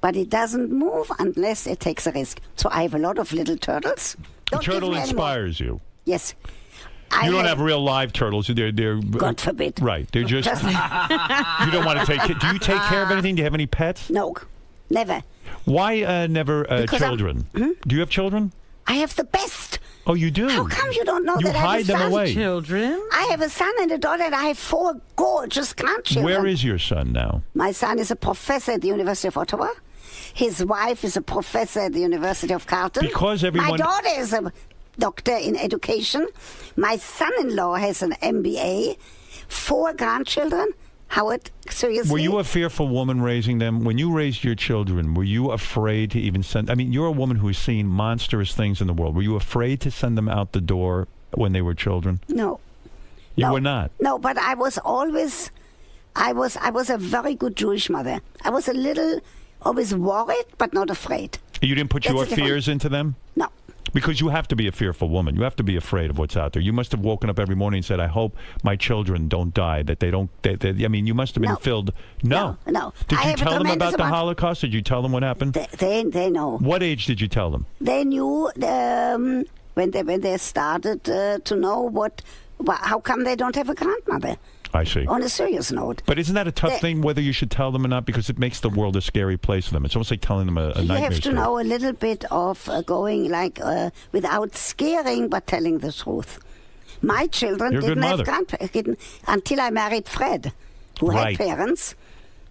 but it doesn't move unless it takes a risk. So I have a lot of little turtles. The Don't give turtle me any more. inspires you. Yes. You don't have real live turtles. They're God forbid. Right. They're just. You don't want to take. Do you take care of anything? Do you have any pets? No, never. Why never Because children? Do you have children? I have the best. Oh, you do. How come you don't know You that I hide have a them son? away. Children. I have a son and a daughter, and I have 4 gorgeous grandchildren. Where is your son now? My son is a professor at the University of Ottawa. His wife is a professor at the University of Carleton. Because everyone- My daughter is a doctor in education. My son-in-law has an MBA. 4 grandchildren. Howard, seriously? Were you a fearful woman raising them? When you raised your children, were you afraid to even send... I mean, you're a woman who's seen monstrous things in the world. Were you afraid to send them out the door when they were children? No. You No. were not? No, but I was always... I was a very good Jewish mother. I was a little... always worried, but not afraid. You didn't put That's your a different- fears into them? No. Because you have to be a fearful woman. You have to be afraid of what's out there. You must have woken up every morning and said, I hope my children don't die, that they don't... I mean, you must have been No. filled... No. No. Did I you have a tell them tremendous about the amount- Holocaust? Did you tell them what happened? They know. What age did you tell them? They knew when they started to know how come they don't have a grandmother. I see. On a serious note. But isn't that a tough They- thing, whether you should tell them or not? Because it makes the world a scary place for them. It's almost like telling them a You nightmare have to story. know a little bit of going without scaring, but telling the truth. My children You're a good didn't have mother. grandparents until I married Fred, who Right. had parents.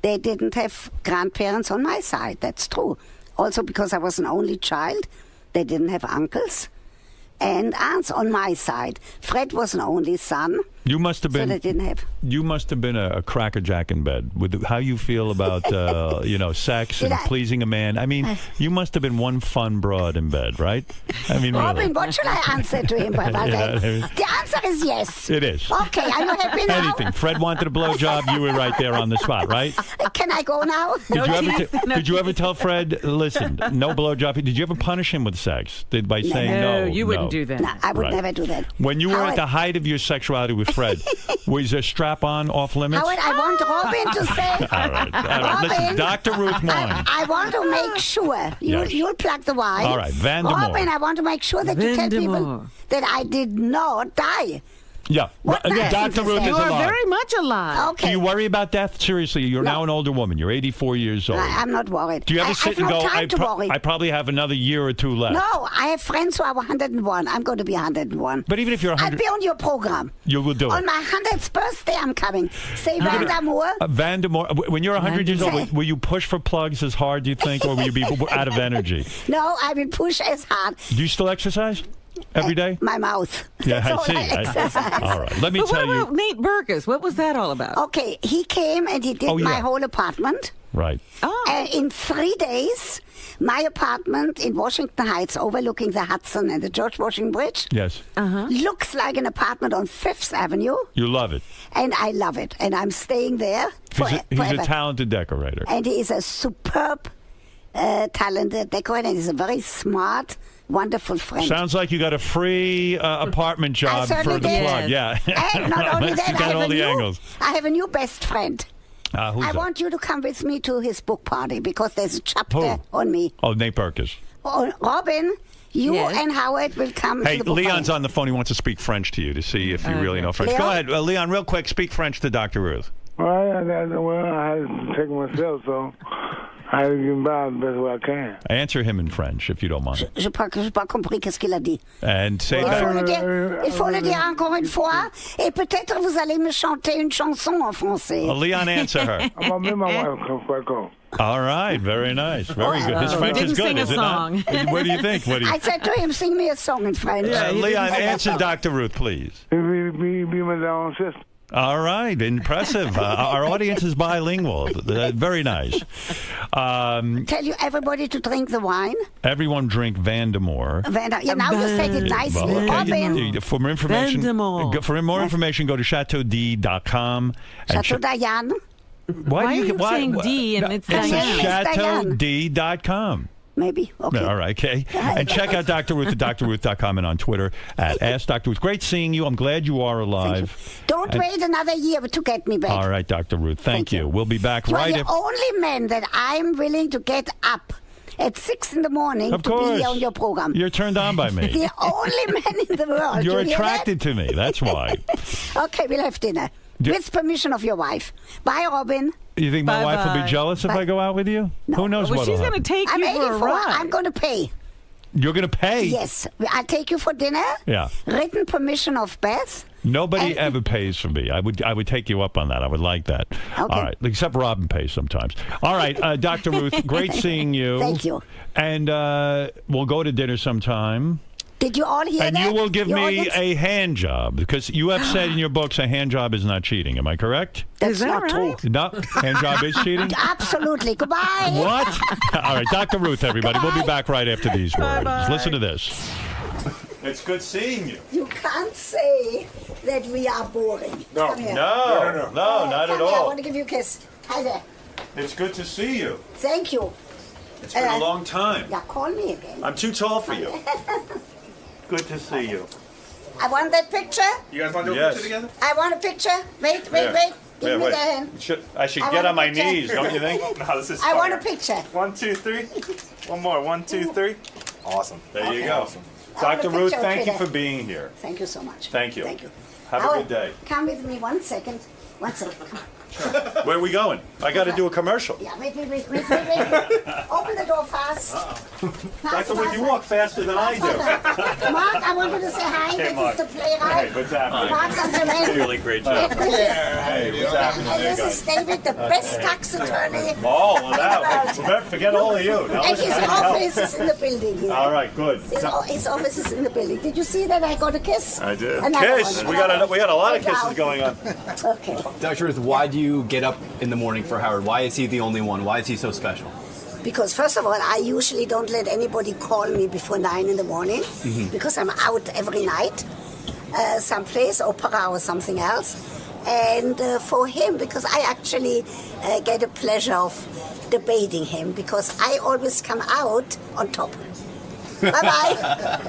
They didn't have grandparents on my side. That's true. Also because I was an only child, they didn't have uncles and aunts on my side. Fred was an only son, You must have so been. they didn't have. You must have been a crackerjack in bed with how you feel about sex and Did I- pleasing a man. I mean, you must have been one fun broad in bed, right? I mean, really. Robin, what should I answer to him about that? The answer is yes. It is. Okay, are you happy now? Anything. Fred wanted a blowjob. You were right there on the spot, right? Can I go now? Did you ever tell Fred, listen, no blowjob? Did you ever punish him with sex by saying no? No, you wouldn't do that. No, I would Right. never do that. When you were Howard, at the height of your sexuality with Fred, was a strap-on off limits? Howard, I want Robin to say. All right. Listen, Robin, Dr. Ruth Wine. I want to make sure Yes. you'll plug the wine. All right, Vandermoor. Robin, I want to make sure that you tell people Vandermoor. that I did not die. Yeah. What Dr. nonsense Ruth is is You are alive. very much alive. Okay. Do you worry about death? Seriously, you're No. now an older woman. You're 84 years old. I'm not worried. Do you ever I sit have and no go, time to worry. I probably have another year or two left? No, I have friends who are 101. I'm going to be 101. But even if you're I'll 100, be on your program. you will do On it. my 100th birthday, I'm coming. Say Vandermoor. Vandermoor, when you're 100 years old, Vandermoor. will you push for plugs as hard, do you think, or will you be out of energy? No, I will push as hard. Do you still exercise every day? My mouth. Yeah, That's I all see. exercise. All right. Let me But what tell about you. Nate Burkus? What was that all about? Okay, he came and he did Oh, my yeah. whole apartment. Right. Oh. In 3 days, my apartment in Washington Heights, overlooking the Hudson and the George Washington Bridge, Yes. looks like an apartment on 5th Avenue, You love it. and I love it. And I'm staying there He's a forever. talented decorator. And he is a superb, talented decorator. And he's a very smart, wonderful friend. Sounds like you got a free apartment job for certainly the did. plug. Yeah. And not only that, You got all the angles. I have a new best friend. Who's I that? want you to come with me to his book party because there's a chapter Who? on me. Oh, Nate Burkus. Oh, Robin, you Yes. and Howard will come Hey, to the book Leon's party. on the phone. He wants to speak French to you to see if you really know French. Leon? Go ahead, Leon, real quick. Speak French to Dr. Ruth. Well, I had to take myself, so I had to get by the best way I can. Answer him in French, if you don't mind. Je crois que je n'ai pas compris qu'est-ce qu'il a dit. And say Il faut, that. il faut le dire encore une fois, et peut-être vous allez me chanter une chanson en français. Leon, answer her. I'm going to make my wife quite cool. All right, very nice. Very good. His French is Didn't good, sing a is it song. not? What do you think? What do you... I said to him, sing me a song in French. Leon, answer Dr. Ruth, please. Be my own sister. All right, impressive. Our audience is bilingual. Very nice. Tell you everybody to drink the wine. Everyone drink Vandermoor. Yeah, now you said it nicely. Well, Robin, okay. For more information, go to chateaud.com. and Chateau Diane. Why are you saying D and it's It's Diane? chateaud.com. Maybe. Okay. All right, okay. And check out Dr. Ruth at drruth.com and on Twitter at Ask Dr. Ruth. Great seeing you. I'm glad you are alive. Don't wait another year to get me back. All right, Dr. Ruth. Thank you. We'll be back You right are the after. only man that I'm willing to get up at 6 in the morning Of to be course. here on your program. You're turned on by me. The only man in the world. You're You hear attracted to me. That's why. that? Okay, we'll have dinner. With permission of your wife. Bye, Robin. You think my wife will be jealous if I go out with you? No. Who knows Well, what she's going to take I'm you for a 84. ride. I'm going to pay. You're going to pay? Yes. I'll take you for dinner. Yeah. Written permission of Beth. Nobody ever pays for me. I would take you up on that. I would like that. Okay. All right. Except Robin pays sometimes. All right, Dr. Ruth, great seeing you. Thank you. And we'll go to dinner sometime. Did you all hear And that? you will give You all me get- a hand job because you have said in your books a hand job is not cheating. Am I correct? That's Is that not right? true. No, hand job is cheating. Absolutely. Goodbye. What? All right, Dr. Ruth, everybody. We'll be back right after these words. Bye-bye. Listen to this. It's good seeing you. You can't say that we are boring. No. Come here. No, not Come at here. I all. want to give you a kiss. Hi there. It's good to see you. Thank you. It's been a long time. Yeah, call me again. I'm too tall for you. Good to see you. I want that picture. You guys want to do Yes. a picture together? I want a picture. Wait. Yeah. Give me the hand. I should I get want on a my picture. knees, don't you think? No, this is I want a fire. picture. 1, 2, 3. One more. 1, 2, 3. Awesome. There you Okay. go. Awesome. I want Dr. a Ruth, picture of thank you Peter. for being here. Thank you so much. Thank you. Thank you. Have a Howard, good day. Come with me 1 second. 1 second. Come. Where are we going? I got to do a commercial. Yeah, wait. Open the door fast. Dr. Ruth, you walk faster than I do. Mark, I want you to say hi. This Mark. is the playwright. Hey, what's happening? Mark's on the man. Really great job. Hey, what's happening And there, this is guys? David, the best tax attorney. Oh, well, now, forget all of you. Now And listen, his I need help. office is in the building here. All right, good. His office is in the building. Did you see that I got a kiss? I did. Another Kiss. one, We got a lot of Good kisses job. going on. Okay. Dr. Ruth, why do you get up in the morning for Howard? Why is he the only one? Why is he so special? Because first of all, I usually don't let anybody call me before 9 in the morning because I'm out every night, someplace, opera or something else. And for him, because I actually get a pleasure of debating him because I always come out on top. Bye-bye.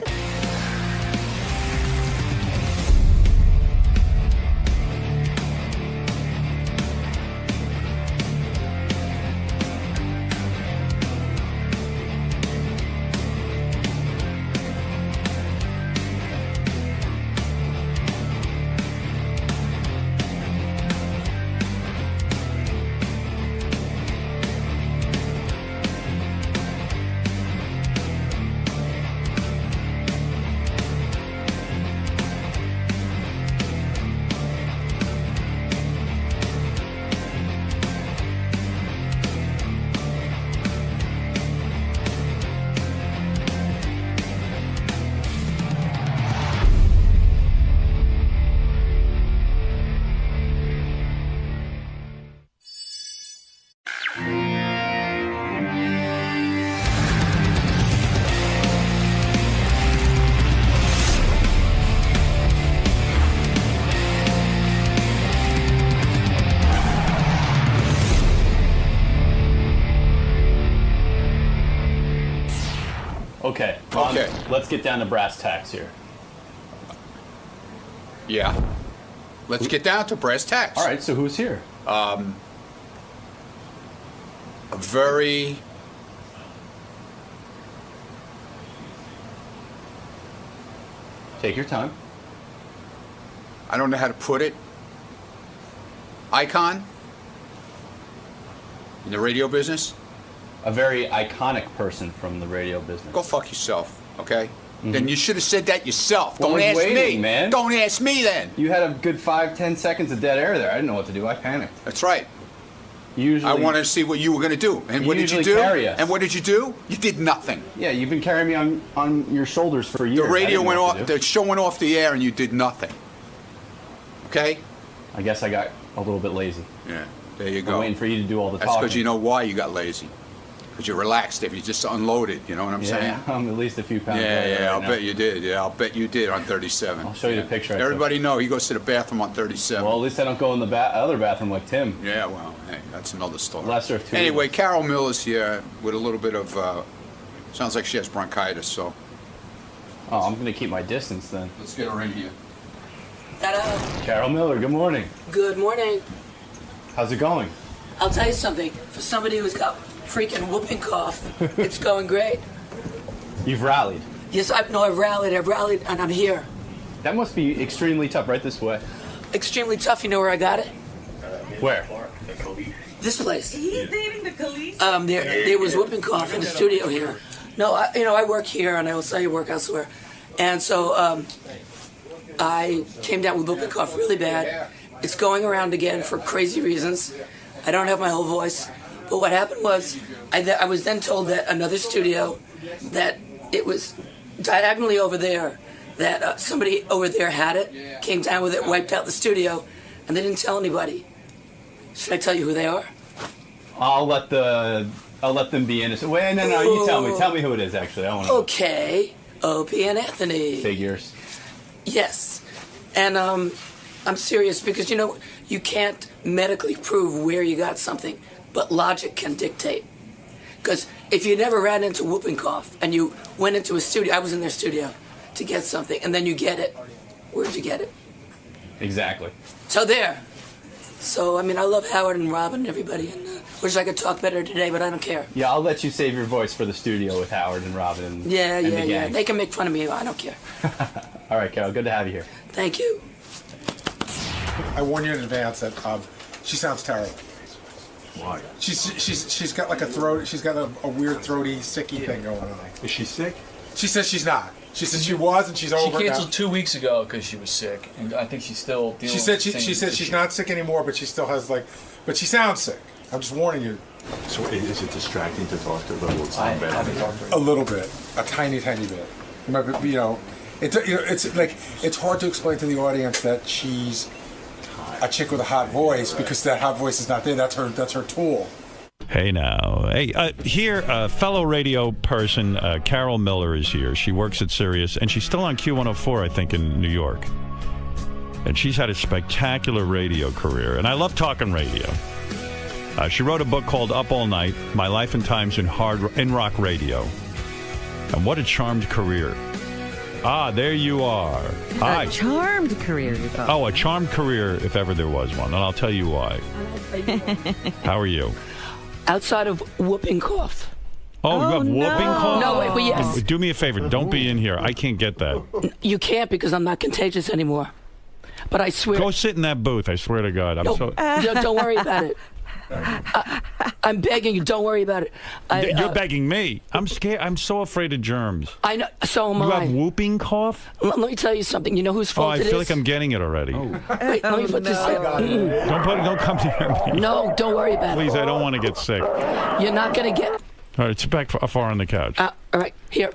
Okay. Okay. Let's get down to brass tacks here. Yeah. Let's get down to brass tacks. All right, so who's here? A very Take your time. I don't know how to put it. Icon in the radio business. A very iconic person from the radio business. Go fuck yourself, okay? Then you should have said that yourself. Well, I Don't was ask waiting, me, man. Don't ask me then. You had a good 5-10 seconds of dead air there. I didn't know what to do. I panicked. That's right. Usually, I wanted to see what you were going to do. And You what did you usually do? carry us. And what did you do? You did nothing. Yeah, you've been carrying me on your shoulders for years. The I radio didn't know went what to off, do. the show went off the air and you did nothing. Okay? I guess I got a little bit lazy. Yeah, there you I'm go. waiting for you to do all the That's talking. because you know why you got lazy. Because you relaxed if you just unloaded, you know what I'm saying? Yeah, I'm at least a few pounds. Yeah, lighter yeah, right I'll now. bet you did. Yeah, I'll bet you did on 37. I'll show you the picture I took. Everybody know he goes to the bathroom on 37. Well, at least I don't go in the other bathroom like Tim. Yeah, well, hey, that's another story. Lesser of two Anyway, evils. Carol Miller's here with a little bit of Sounds like she has bronchitis, so Oh, I'm gonna keep my distance then. let's get her in here. Hello. Carol Miller, good morning. Good morning. How's it going? I'll tell you something. For somebody who's got freaking whooping cough, it's going great. You've rallied. Yes, I've rallied, and I'm here. That must be extremely tough. Right this way. Extremely tough. You know where I got it? Where? This place. He's dating the police. There was whooping cough in the studio here. No, I work here, and I will say I work elsewhere. And so I came down with whooping cough really bad. It's going around again for crazy reasons. I don't have my whole voice. But what happened was, I was then told that another studio, that it was diagonally over there, that somebody over there had it, came down with it, wiped out the studio, and they didn't tell anybody. Should I tell you who they are? I'll let them be innocent. Wait, no, you tell me. Tell me who it is, actually. I want to. Okay, Opie and Anthony. Figures. Yes, and I'm serious because you can't medically prove where you got something, but logic can dictate. Because if you never ran into whooping cough and you went into a studio, I was in their studio to get something, and then you get it, where'd you get it? Exactly. So there. So, I love Howard and Robin and everybody, and wish I could talk better today, but I don't care. Yeah, I'll let you save your voice for the studio with Howard and Robin and the Yeah. gang. They can make fun of me, I don't care. All right, Carol, good to have you here. Thank you. I warn you in advance that she sounds terrible. Why? She's got like a throat. She's got a weird throaty, sicky thing going on. Is she sick? She says she's not. She said she was, and she's over She it now. canceled 2 weeks ago because she was sick, and I think she's still dealing She said with the she same said she's issue. not sick anymore, but she still has but she sounds sick. I'm just warning you. So is it distracting to talk to her? Will it sound bad? haven't talked to her. A little bit, a tiny bit. You might be, it's like it's hard to explain to the audience that she's a chick with a hot voice because that hot voice is not there. That's her tool. Hey now. Hey, here, fellow radio person, Carol Miller is here. She works at Sirius, and she's still on Q104, I think, in New York. And she's had a spectacular radio career, and I love talking radio. She wrote a book called Up All Night, My Life and Times in Rock Radio. And what a charmed career. Ah, there you are. Hi. A charmed career, you thought. Oh, a charmed career, if ever there was one, and I'll tell you why. How are you? Outside of whooping cough. Oh, you have whooping cough? No, wait, but yes. Do me a favor. Don't be in here. I can't get that. You can't because I'm not contagious anymore. But I swear. Go sit in that booth. I swear to God. Don't worry about it. I'm begging you. Don't worry about it. You're begging me. I'm scared. I'm so afraid of germs. I know. So am You I. have whooping cough? Let me tell you something. You know whose Oh, fault I it is? feel like I'm getting it already. Wait, let me put this in. Don't come near me. No, don't worry about Please, it. I don't want to get sick. All You're not going to get. right, sit back far on the couch. All right, here.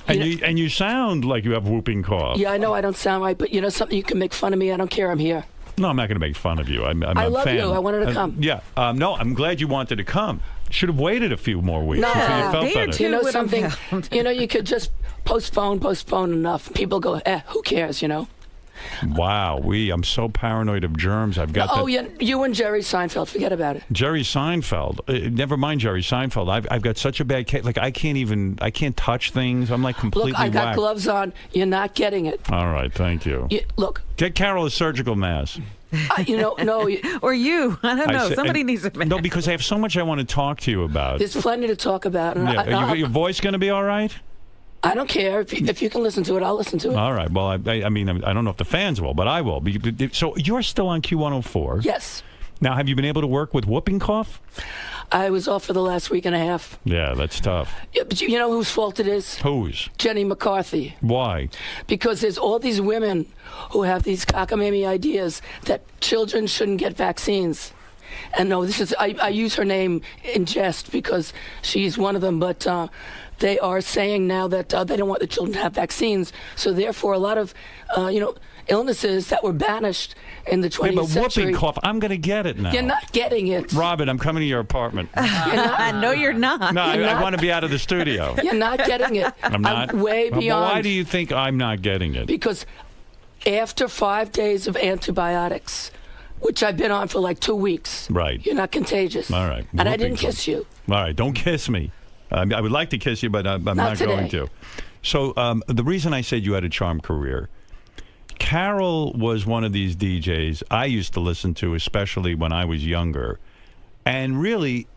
And you sound like you have whooping cough. Yeah, I know I don't sound right, but you know something? You can make fun of me. I don't care. I'm here. No, I'm not going to make fun of you. I'm I a love fan. you. I wanted to come. Yeah. No, I'm glad you wanted to come. Should have waited a few more weeks until you felt better. You know something? You could just postpone enough. People go, who cares, Wow, I'm so paranoid of germs. I've got yeah, you and Jerry Seinfeld, forget about it. Jerry Seinfeld. Never mind Jerry Seinfeld. I've got such a bad case. Like I can't touch things. I'm like completely Look, I got whacked. gloves on. You're not getting it. All right, thank you. Look. Get Carol a surgical mask. No. Or you. I don't know. Somebody needs a mask. No, because I have so much I want to talk to you about. There's plenty to talk about. Yeah. Your voice going to be all right? I don't care. If you can listen to it, I'll listen to it. All right. Well, I mean, I don't know if the fans will, but I will. So you're still on Q104? Yes. Now, have you been able to work with whooping cough? I was off for the last week and a half. Yeah, that's tough. Yeah, but you know whose fault it is? Whose? Jenny McCarthy. Why? Because there's all these women who have these cockamamie ideas that children shouldn't get vaccines. And no, I use her name in jest because she's one of them, but they are saying now that they don't want the children to have vaccines. So therefore, a lot of, illnesses that were banished in the 20th but century. whooping cough, I'm going to get it now. You're not getting it. Robin, I'm coming to your apartment. No, you're not. No, I want to be out of the studio. You're not getting it. I'm not. Way But beyond. why do you think I'm not getting it? Because after 5 days of antibiotics, which I've been on for like 2 weeks, right, you're not contagious. All right. And I Whooping didn't cough. kiss you. All right, don't kiss me. I would like to kiss you, but I'm not going to. So the reason I said you had a charmed career, Carol was one of these DJs I used to listen to, especially when I was younger. And really,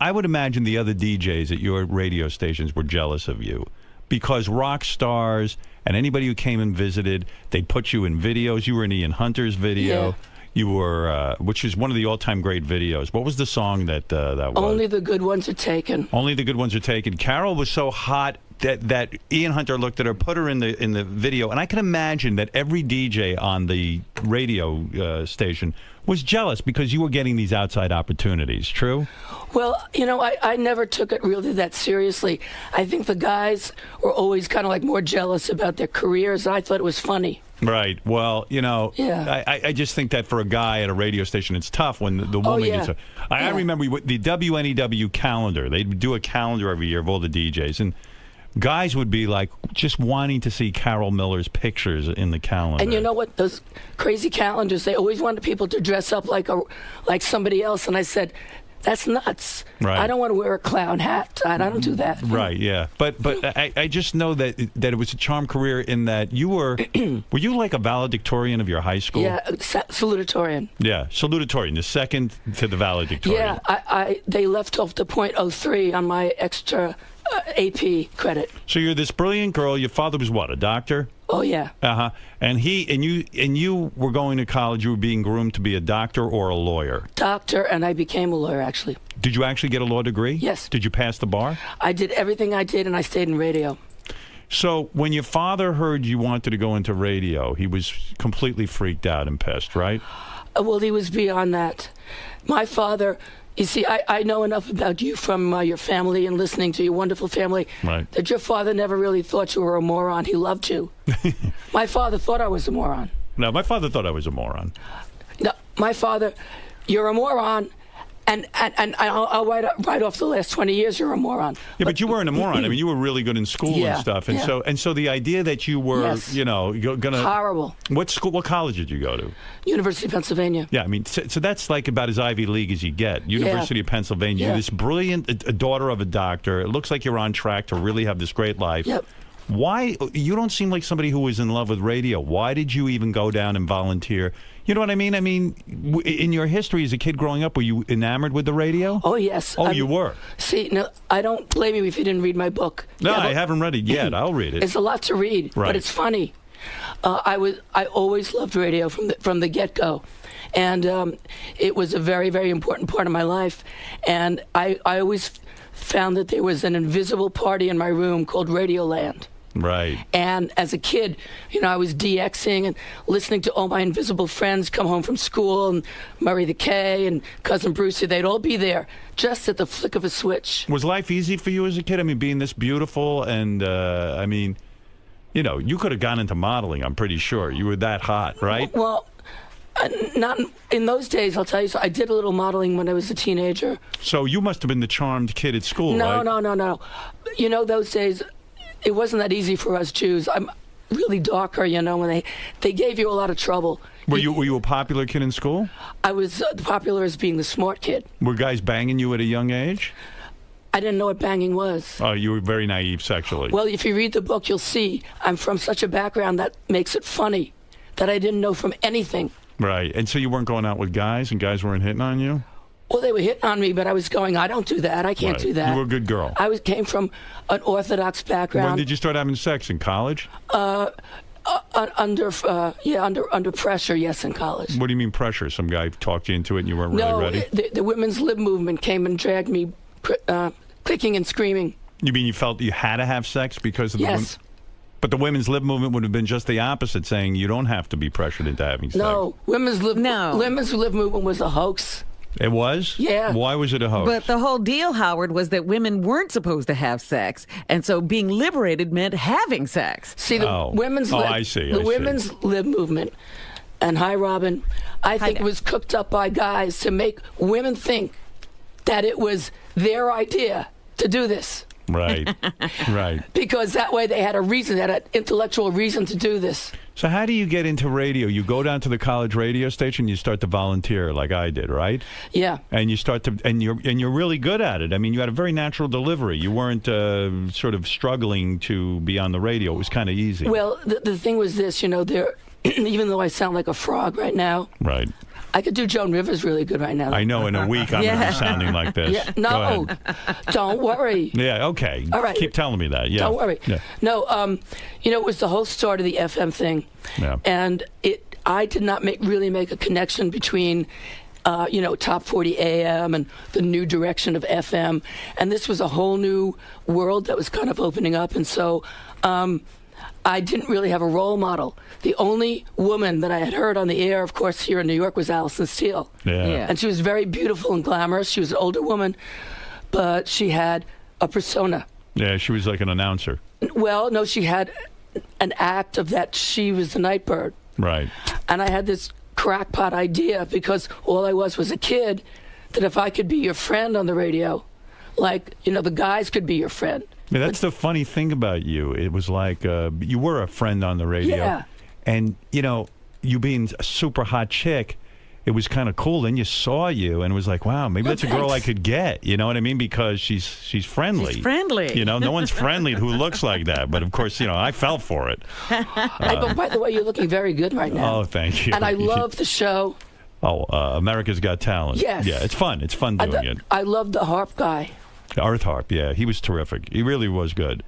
I would imagine the other DJs at your radio stations were jealous of you, because rock stars and anybody who came and visited, they'd put you in videos. You were in Ian Hunter's video. Yeah. You were, which is one of the all-time great videos. What was the song that was? Only the Good Ones Are Taken. Only the Good Ones Are Taken. Carol was so hot that Ian Hunter looked at her, put her in the video, and I can imagine that every DJ on the radio station was jealous because you were getting these outside opportunities. True? Well, I never took it really that seriously. I think the guys were always kind of like more jealous about their careers. I thought it was funny. Right. Well, I just think that for a guy at a radio station, it's tough when the woman gets a... I remember the WNEW calendar. They'd do a calendar every year of all the DJs, and guys would be like just wanting to see Carol Miller's pictures in the calendar. And you know what? Those crazy calendars, they always wanted people to dress up like somebody else, and I said, that's nuts. Right. I don't want to wear a clown hat. I don't do that. Right, yeah. But I just know that it was a charmed career in that you were you like a valedictorian of your high school? Yeah, salutatorian. Yeah, salutatorian, the second to the valedictorian. Yeah, they left off the .03 on my extra AP credit. So you're this brilliant girl. Your father was what, a doctor? Oh yeah. Uh-huh. And you were going to college. You were being groomed to be a doctor or a lawyer. Doctor, and I became a lawyer actually. Did you actually get a law degree? Yes. Did you pass the bar? I did everything I did, and I stayed in radio. So when your father heard you wanted to go into radio, he was completely freaked out and pissed, right? Well, he was beyond that. My father. You see, I know enough about you from your family and listening to your wonderful family that your father never really thought you were a moron. He loved you. My father thought I was a moron. No, my father thought I was a moron. No, my father, you're a moron, and I'll write off the last 20 years you're a moron. Yeah, but you weren't a moron. I mean, you were really good in school and stuff. And so the idea that you were, gonna... Horrible. What college did you go to? University of Pennsylvania. Yeah, I mean, so that's like about as Ivy League as you get. University of Pennsylvania. You're this brilliant a daughter of a doctor. It looks like you're on track to really have this great life. Yep. Why? You don't seem like somebody who was in love with radio. Why did you even go down and volunteer? You know what I mean? I mean, in your history as a kid growing up, were you enamored with the radio? Oh, yes. Oh, you were? See, no, I don't blame you if you didn't read my book. No, I haven't read it yet. I'll read it. It's a lot to read, but it's funny. I always loved radio from the get-go. And it was a very, very important part of my life. And I always found that there was an invisible party in my room called Radioland. Right. And as a kid, I was DXing and listening to all my invisible friends come home from school, and Murray the K and Cousin Brucey, they'd all be there just at the flick of a switch. Was life easy for you as a kid? I mean, being this beautiful and, I mean, you could have gone into modeling, I'm pretty sure. You were that hot, right? Well, not in those days, I'll tell you. So I did a little modeling when I was a teenager. So you must have been the charmed kid at school, right? No. Those days... It wasn't that easy for us Jews. I'm really darker, when they gave you a lot of trouble. Were you a popular kid in school? I was popular as being the smart kid. Were guys banging you at a young age? I didn't know what banging was. Oh, you were very naive sexually. Well, if you read the book, you'll see I'm from such a background that makes it funny that I didn't know from anything. Right. And so you weren't going out with guys and guys weren't hitting on you? Well, they were hitting on me, but I was going, I don't do that. I can't do that. You were a good girl. I came from an Orthodox background. When did you start having sex? In college? Under pressure, yes, in college. What do you mean pressure? Some guy talked you into it and you weren't really ready? No, the women's lib movement came and dragged me kicking and screaming. You mean you felt you had to have sex because of the Yes. But the women's lib movement would have been just the opposite, saying you don't have to be pressured into having sex. No, women's lib movement was a hoax. It was? Yeah. Why was it a hoax? But the whole deal, Howard, was that women weren't supposed to have sex, and so being liberated meant having sex. See, the women's lib movement, and hi, Robin, I think it was cooked up by guys to make women think that it was their idea to do this. Right, right. Because that way they had a reason, they had an intellectual reason to do this. So how do you get into radio? You go down to the college radio station, you start to volunteer like I did, right? Yeah. And you start to, and you're really good at it. I mean, you had a very natural delivery. You weren't sort of struggling to be on the radio. It was kind of easy. Well, the thing was this, there, even though I sound like a frog right now, right? I could do Joan Rivers really good right now. I know. In a week, I'm going to be sounding like this. Yeah, no, don't worry. Yeah, okay. All right. Keep telling me that. Yeah. Don't worry. Yeah. No, it was the whole start of the FM thing. Yeah. And I did not really make a connection between, Top 40 AM and the new direction of FM. And this was a whole new world that was kind of opening up. And so I didn't really have a role model. The only woman that I had heard on the air, of course, here in New York was Alison Steele. Yeah. And she was very beautiful and glamorous. She was an older woman, but she had a persona. Yeah, she was like an announcer. Well, no, she had an act of that she was the Nightbird. Right. And I had this crackpot idea, because all I was a kid, that if I could be your friend on the radio, like, the guys could be your friend. Yeah, that's the funny thing about you. It was like you were a friend on the radio. Yeah. And, you being a super hot chick, it was kind of cool. Then you saw you, and it was like, wow, maybe that's a girl I could get. You know what I mean? Because she's friendly. She's friendly. No one's friendly who looks like that. But, of course, I fell for it. But by the way, you're looking very good right now. Oh, thank you. And I love the show. Oh, America's Got Talent. Yes. Yeah, it's fun. It's fun doing it. I love the harp guy. Earth Harp, yeah, he was terrific. He really was good.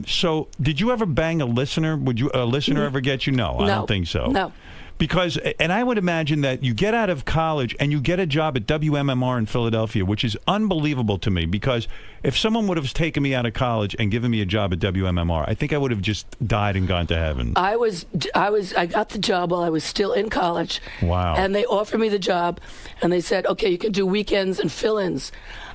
So, did you ever bang a listener? Would a listener ever get you? No, I don't think so. No. Because, and I would imagine that you get out of college and you get a job at WMMR in Philadelphia, which is unbelievable to me, because if someone would have taken me out of college and given me a job at WMMR, I think I would have just died and gone to heaven. I got the job while I was still in college. Wow. And they offered me the job, and they said, okay, you can do weekends and fill-ins.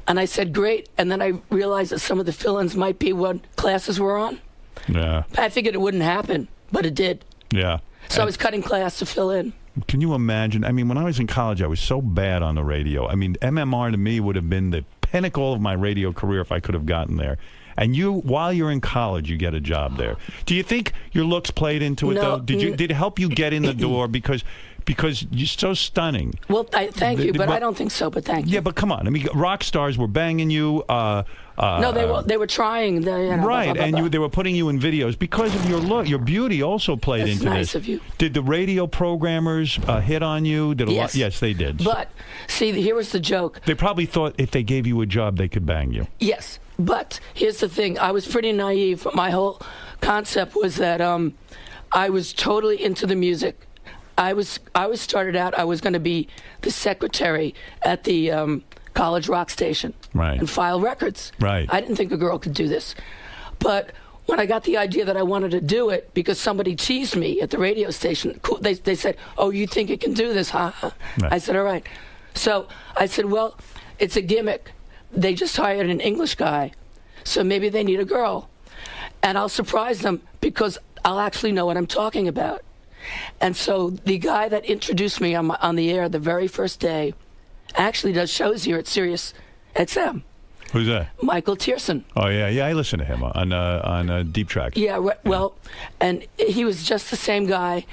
And I said, great. And then I realized that some of the fill-ins might be what classes were on. Yeah. I figured it wouldn't happen, but it did. Yeah. So I was cutting class to fill in. Can you imagine? I mean, when I was in college, I was so bad on the radio. I mean, MMR to me would have been the pinnacle of my radio career if I could have gotten there. And while you're in college, you get a job there. Do you think your looks played into it, though? Did it help you get in the door? Because you're so stunning. Well, thank you, but I don't think so, but thank you. Yeah, but come on. I mean, rock stars were banging you. No, they were trying. Right, blah, blah, blah. and they were putting you in videos because of your look. Your beauty also played into nice this. Of you. Did the radio programmers hit on you? Yes. Yes, they did. But, see, here was the joke. They probably thought if they gave you a job, they could bang you. Yes, but here's the thing. I was pretty naive. My whole concept was that I was totally into the music. I was started out, I was going to be the secretary at the college rock station. Right. And file records. Right. I didn't think a girl could do this. But when I got the idea that I wanted to do it because somebody teased me at the radio station, they said, oh, you think you can do this, huh? Right. I said, all right. So I said, well, it's a gimmick. They just hired an English guy, so maybe they need a girl. And I'll surprise them because I'll actually know what I'm talking about. And so the guy that introduced me on the air the very first day actually does shows here at Sirius XM. Who's that? Michael Tierson. Oh, yeah, I listen to him on Deep Track. Yeah, well, and he was just the same guy,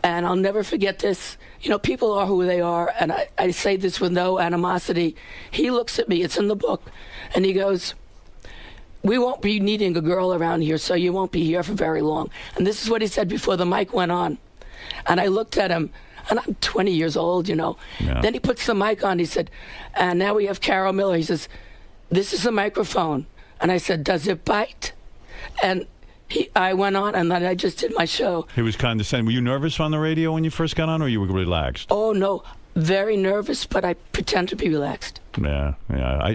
and I'll never forget this. People are who they are, and I say this with no animosity. He looks at me, it's in the book, and he goes, we won't be needing a girl around here, so you won't be here for very long. And this is what he said before the mic went on. And I looked at him, and I'm 20 years old, Yeah. Then he puts the mic on. He said, and now we have Carol Miller. He says, this is a microphone. And I said, does it bite? And I went on, and then I just did my show. He was condescending. Were you nervous on the radio when you first got on, or you were relaxed? Oh, no. Very nervous, but I pretend to be relaxed. Yeah.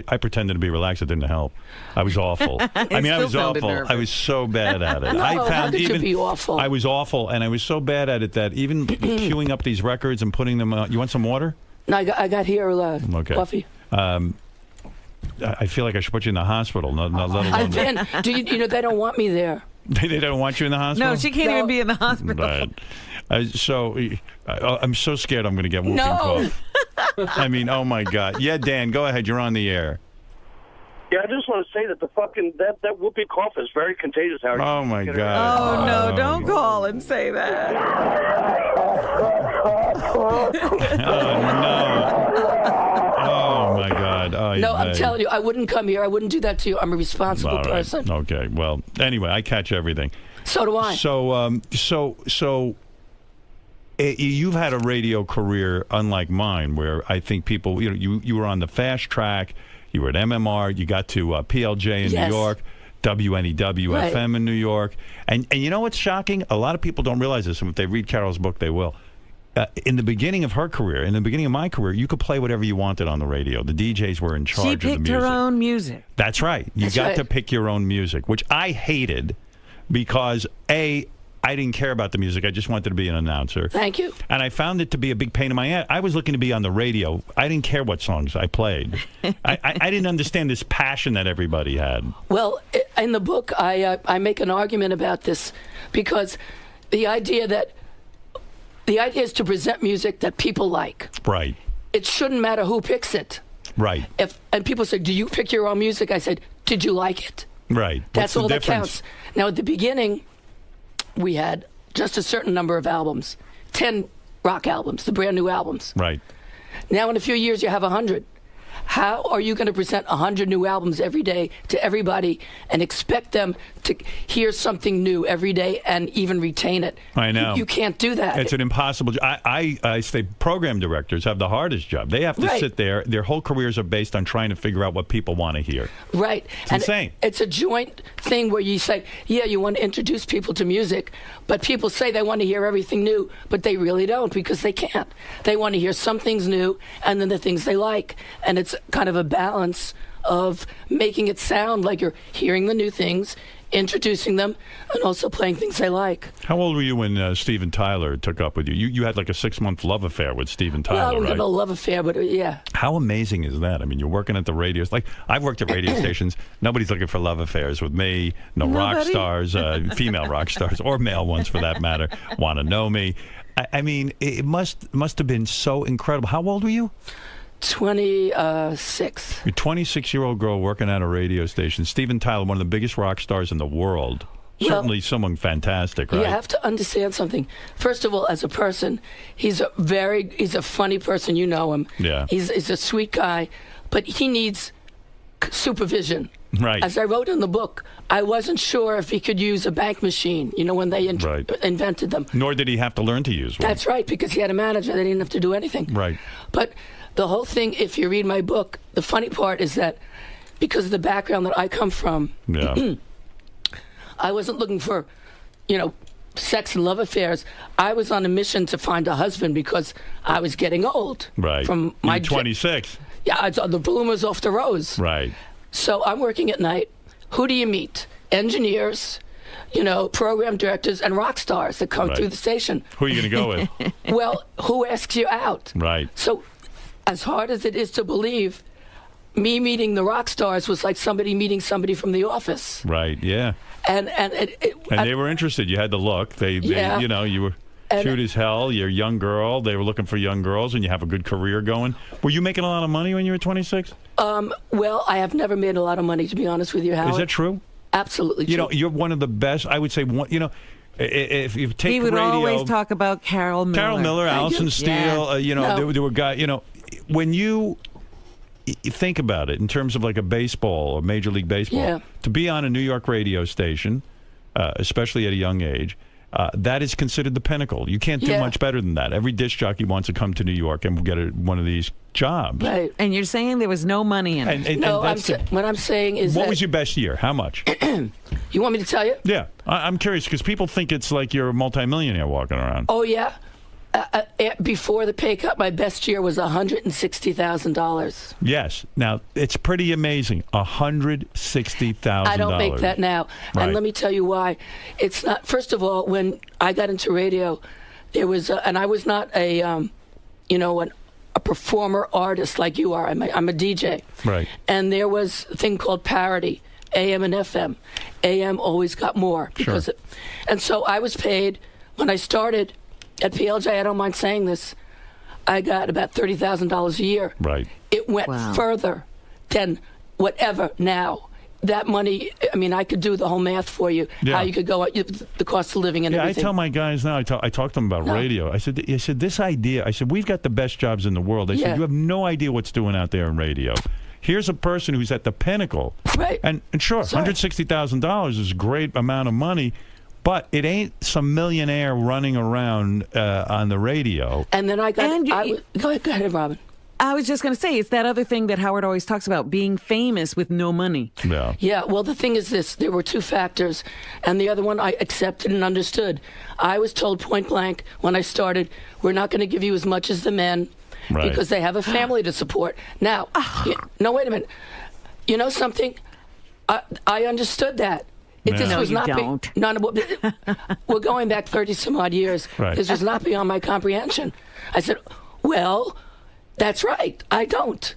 I pretended to be relaxed. It didn't help. I was awful. I was awful. Nervous. I was so bad at it. No, I found how could even you be awful? I was awful, and I was so bad at it that even queuing up these records and putting them on. You want some water? No, I got here okay. coffee. I feel like I should put you in the hospital. Not let alone. I've been. They don't want me there. They don't want you in the hospital? No, she can't even be in the hospital. Right. So I'm so scared I'm going to get whooping cough. I mean, oh my God. Yeah, Dan, go ahead. You're on the air. Yeah, I just want to say that that whoopee cough is very contagious, Howard. Oh my God! Oh no! Don't call and say that. Oh no! Oh my God! No, I'm telling you, I wouldn't come here. I wouldn't do that to you. I'm a responsible All right. person. Okay. Well, anyway, I catch everything. So do I. So, you've had a radio career unlike mine, where I think people, you were on the fast track. You were at MMR. You got to PLJ in Yes. New York, WNEW Right. FM in New York. And you know what's shocking? A lot of people don't realize this, and if they read Carol's book, they will. In the beginning of her career, in the beginning of my career, you could play whatever you wanted on the radio. The DJs were in charge She of the picked music. her own music. That's right. You got to pick your own music, which I hated because, A, I didn't care about the music. I just wanted to be an announcer. Thank you. And I found it to be a big pain in my ass. I was looking to be on the radio. I didn't care what songs I played. I didn't understand this passion that everybody had. Well, in the book, I make an argument about this because the idea is to present music that people like. Right. It shouldn't matter who picks it. Right. And people say, "Do you pick your own music?" I said, "Did you like it?" Right. That's What's the all that difference? counts. Now, at the beginning, we had just a certain number of albums, 10 rock albums, the brand new albums. Right. Now, in a few years, you have 100. How are you going to present 100 new albums every day to everybody and expect them to hear something new every day and even retain it? I know. You can't do that. It's an impossible job. I say program directors have the hardest job. They have to sit there. Their whole careers are based on trying to figure out what people want to hear. Right. It's insane. It's a joint thing where you say, yeah, you want to introduce people to music, but people say they want to hear everything new, but they really don't because they can't. They want to hear some things new and then the things they like. And it's kind of a balance of making it sound like you're hearing the new things, introducing them, and also playing things they like. How old were you when Steven Tyler took up with you? You had like a 6-month love affair with Steven Tyler, Well, I right? don't know, love affair, but yeah. How amazing is that? I mean, you're working at the radios. Like, I've worked at radio stations. Nobody's looking for love affairs with me. No rock stars, female rock stars, or male ones for that matter, want to know me. I mean, it must have been so incredible. How old were you? 26. You're a 26-year-old girl working at a radio station. Steven Tyler, one of the biggest rock stars in the world. Certainly someone fantastic, right? You have to understand something. First of all, as a person, he's a funny person. You know him. Yeah. He's a sweet guy, but he needs supervision. Right. As I wrote in the book, I wasn't sure if he could use a bank machine, when they invented them. Nor did he have to learn to use one. That's right, because he had a manager. They didn't have to do anything. Right. But the whole thing, if you read my book, the funny part is that because of the background that I come from, I wasn't looking for, sex and love affairs. I was on a mission to find a husband because I was getting old. Right. From my You're 26. Yeah, I saw the bloomers off the rose. Right. So I'm working at night. Who do you meet? Engineers, program directors, and rock stars that come through the station. Who are you going to go with? Well, who asks you out? Right. So as hard as it is to believe, me meeting the rock stars was like somebody meeting somebody from the office. Right, yeah. And they were interested. You had the look. They you were cute as hell. You're a young girl. They were looking for young girls, and you have a good career going. Were you making a lot of money when you were 26? Well, I have never made a lot of money, to be honest with you, Howard. Is that true? Absolutely true. You're one of the best. I would say if you take he would radio, always talk about Carol Miller. Allison Steele. There were guys. When you think about it in terms of like a baseball or Major League Baseball, to be on a New York radio station, especially at a young age, that is considered the pinnacle. You can't do much better than that. Every disc jockey wants to come to New York and get one of these jobs. Right. And you're saying there was no money in it. No, what I'm saying is what that... was your best year? How much? You want me to tell you? Yeah. I'm curious because people think it's like you're a multimillionaire walking around. Oh, yeah. Before the pay cut, my best year was $160,000. Yes. Now, it's pretty amazing. $160,000. I don't make that now. Right. And let me tell you why. It's not... First of all, when I got into radio, there was... and I was not a performer artist like you are. I'm a DJ. Right. And there was a thing called parody, AM and FM. AM always got more. Because and so I was paid... When I started... At PLJ, I don't mind saying this, I got about $30,000 a year. Right. It went further than whatever now. That money, I mean, I could do the whole math for you. Yeah. How you could go, the cost of living and everything. I tell my guys now, I talk to them about radio. I said, this idea, we've got the best jobs in the world. I said, you have no idea what's doing out there in radio. Here's a person who's at the pinnacle. Right. And sure, $160,000 is a great amount of money, but it ain't some millionaire running around on the radio. And then I got, go ahead, Robin. I was just going to say, it's that other thing that Howard always talks about, being famous with no money. Yeah. Yeah, well, the thing is this. There were two factors, and the other one I accepted and understood. I was told point blank when I started, we're not going to give you as much as the men because they have a family to support. Now, no, wait a minute. You know something? I understood that. This was not we're going back 30-some-odd years. Right. This was not beyond my comprehension. I said, well... That's right. I don't.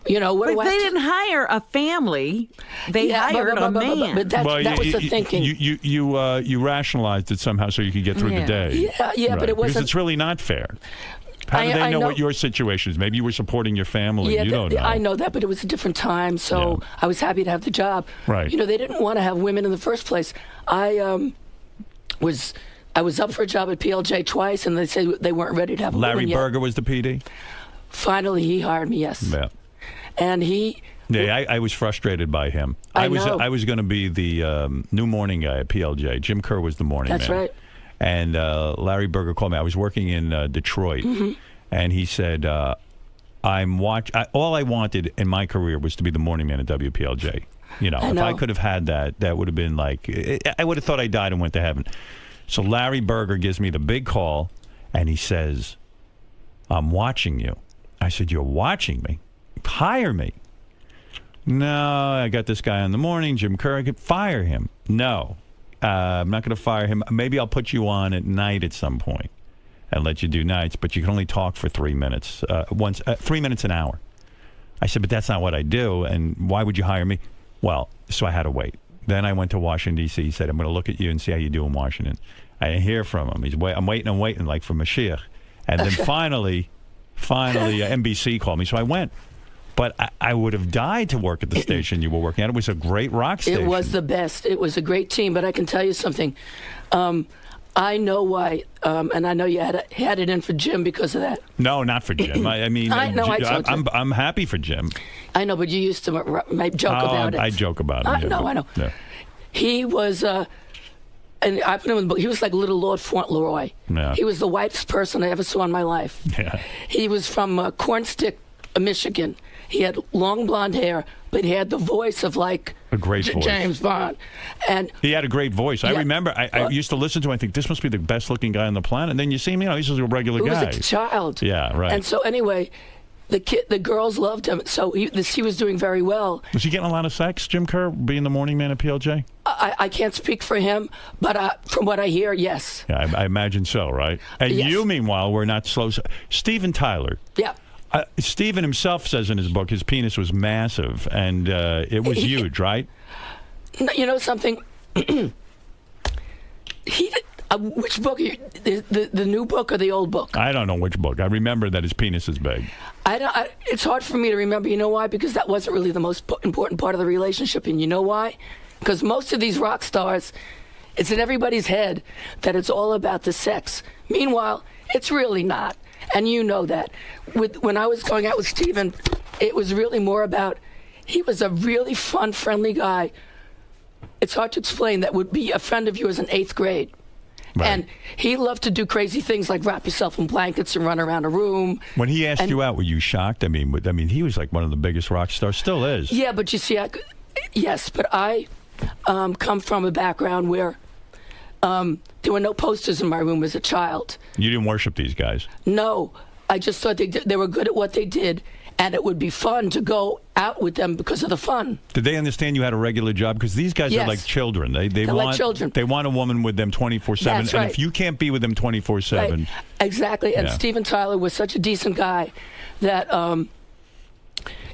You know, but they didn't hire a family. They hired a man. But that was the thinking. You rationalized it somehow so you could get through the day. Yeah, but it wasn't. Because it's really not fair. How do they know what your situation is? Maybe you were supporting your family. Yeah, you don't know. I know that, but it was a different time, so I was happy to have the job. Right. You know, they didn't want to have women in the first place. I was up for a job at PLJ twice, and they said they weren't ready to have a woman Larry yet. Berger was the PD? Finally, he hired me, yes. Yeah. And he... Yeah, I was frustrated by him. I was going to be the new morning guy at PLJ. Jim Kerr was the morning man. That's right. And Larry Berger called me. I was working in Detroit, and he said, all I wanted in my career was to be the morning man at WPLJ. You know, if I could have had that, that would have been like, I would have thought I died and went to heaven. So Larry Berger gives me the big call, and he says, I'm watching you. I said, you're watching me? Hire me. No, I got this guy in the morning, Jim Kerr. I could fire him. No, I'm not going to fire him. Maybe I'll put you on at night at some point and let you do nights, but you can only talk for 3 minutes, 3 minutes an hour. I said, but that's not what I do, and why would you hire me? Well, so I had to wait. Then I went to Washington, D.C. He said, I'm going to look at you and see how you do in Washington. I didn't hear from him. I'm waiting, like for Mashiach. And then finally, NBC called me, so I went. But I would have died to work at the station you were working at. It was a great rock station. It was the best. It was a great team, but I can tell you something. I know why, and I know you had it in for Jim because of that. No, not for Jim. I'm happy for Jim. I know, but you used to joke about it. I joke about it. I know. Yeah. He was... and I put him in the book. He was like little Lord Fauntleroy. Yeah. He was the whitest person I ever saw in my life. Yeah. He was from Cornstick, Michigan. He had long blonde hair, but he had the voice of like a great voice. James Bond. And he had a great voice. I remember I used to listen to him. I think this must be the best looking guy on the planet. And then you see him, he's just a regular guy. He was a child. Yeah, right. And so anyway, the girls loved him. So he was doing very well. Was he getting a lot of sex, Jim Kerr, being the morning man at PLJ? I can't speak for him, but from what I hear, yes. Yeah, I imagine so, right? And you, meanwhile, were not slow. Steven Tyler. Yeah. Steven himself says in his book his penis was massive, and it was huge, right? You know something? Which book? The new book or the old book? I don't know which book. I remember that his penis is big. It's hard for me to remember. You know why? Because that wasn't really the most important part of the relationship. And you know why? Because most of these rock stars, it's in everybody's head that it's all about the sex. Meanwhile, it's really not. And you know that. When I was going out with Steven, it was really more about, he was a really fun, friendly guy. It's hard to explain, that would be a friend of yours in 8th grade. Right. And he loved to do crazy things like wrap yourself in blankets and run around a room. When he asked you out, were you shocked? I mean, he was like one of the biggest rock stars, still is. Yeah, but you see, yes, but I come from a background where there were no posters in my room as a child. You didn't worship these guys? No. I just thought they were good at what they did, and it would be fun to go out with them because of the fun. Did they understand you had a regular job? Because these guys are like children. They're want, like children. They want a woman with them 24/7. That's right. And if you can't be with them 24/7. Right. Exactly. And Steven Tyler was such a decent guy that